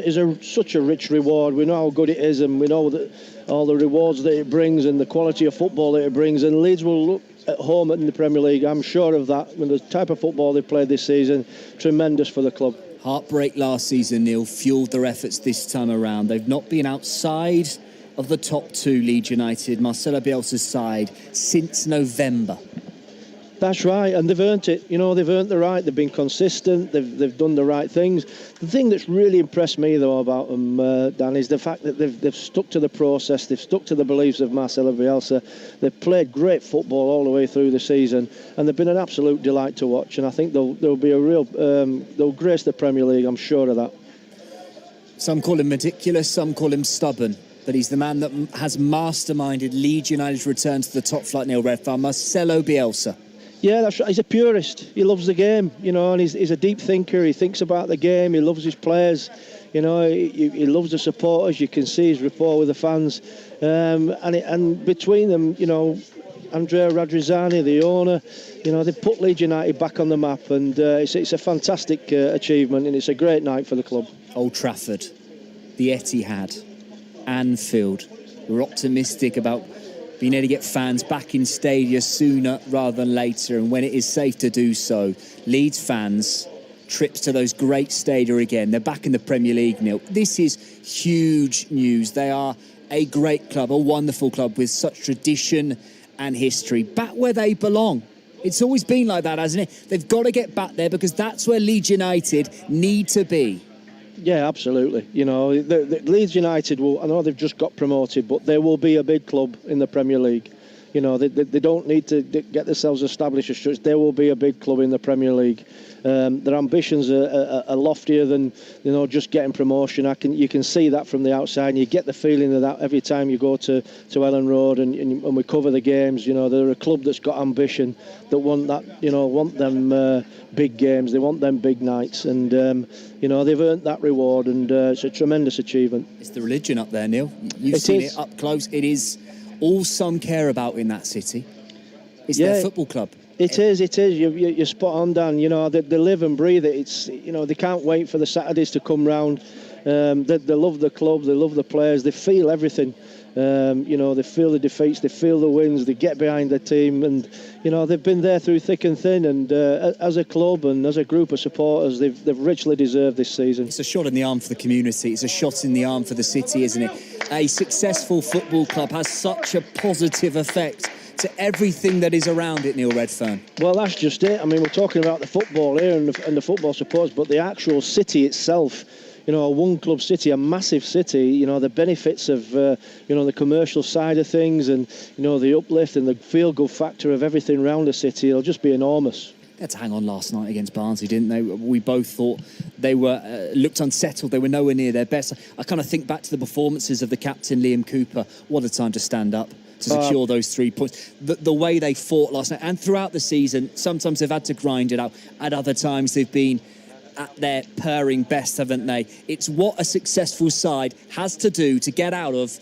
such a rich reward. We know how good it is, and we know that all the rewards that it brings and the quality of football that it brings. And Leeds will look at home in the Premier League, I'm sure of that. With the type of football they played this season, tremendous for the club. Heartbreak last season, Neil, fuelled their efforts this time around. They've not been outside of the top two, Leeds United, Marcelo Bielsa's side, since November. That's right, and they've earned it. You know, they've earned the right. They've been consistent. They've done the right things. The thing that's really impressed me, though, about them, Dan, is the fact that they've stuck to the process. They've stuck to the beliefs of Marcelo Bielsa. They've played great football all the way through the season, and they've been an absolute delight to watch. And I think they'll be a real they'll grace the Premier League. I'm sure of that. Some call him ridiculous. Some call him stubborn. But he's the man that has masterminded Leeds United's return to the top flight. Neil Redfern, Marcelo Bielsa. Yeah, that's right. He's a purist. He loves the game, you know, and he's a deep thinker. He thinks about the game. He loves his players. You know, he loves the supporters. You can see his rapport with the fans. And between them, you know, Andrea Radrizzani, the owner, you know, they put Leeds United back on the map, and it's a fantastic achievement, and it's a great night for the club. Old Trafford, the Etihad, Anfield. We're optimistic about being able to get fans back in stadia sooner rather than later, and when it is safe to do so. Leeds fans, trips to those great stadia again. They're back in the Premier League, Neil. This is huge news. They are a great club, a wonderful club with such tradition and history. Back where they belong. It's always been like that, hasn't it? They've got to get back there because that's where Leeds United need to be. Yeah, absolutely. You know, the Leeds United will, I know they've just got promoted, but they will be a big club in the Premier League. You know, they don't need to get themselves established as such. They will be a big club in the Premier League. Their ambitions are loftier than, you know, just getting promotion. You can see that from the outside, and you get the feeling of that every time you go to Ellen Road and we cover the games. You know, they're a club that's got ambition, that want that, you know, want them big games. They want them big nights, and you know, they've earned that reward, and it's a tremendous achievement. It's the religion up there, Neil. You've seen it up close. It is all some care about in that city. It's their football club. It is. You're spot on, Dan. You know, they live and breathe it. It's, you know, they can't wait for the Saturdays to come round. They love the club. They love the players. They feel everything. They feel the defeats, they feel the wins, they get behind their team, and they've been there through thick and thin. And as a club and as a group of supporters, they've richly deserved this season. It's a shot in the arm for the community. It's a shot in the arm for the city, isn't it? A successful football club has such a positive effect to everything that is around it, Neil Redfern. Well, that's just it. I mean, we're talking about the football here and the football supporters, but the actual city itself, a one-club city, a massive city, the benefits of, the commercial side of things and, the uplift and the feel-good factor of everything around the city, it'll just be enormous. They had to hang on last night against Barnsley, didn't they? We both thought they looked unsettled. They were nowhere near their best. I kind of think back to the performances of the captain, Liam Cooper. What a time to stand up, to secure those 3 points. The way they fought last night and throughout the season, sometimes they've had to grind it out. At other times, they've been at their purring best, haven't they? It's what a successful side has to do to get out of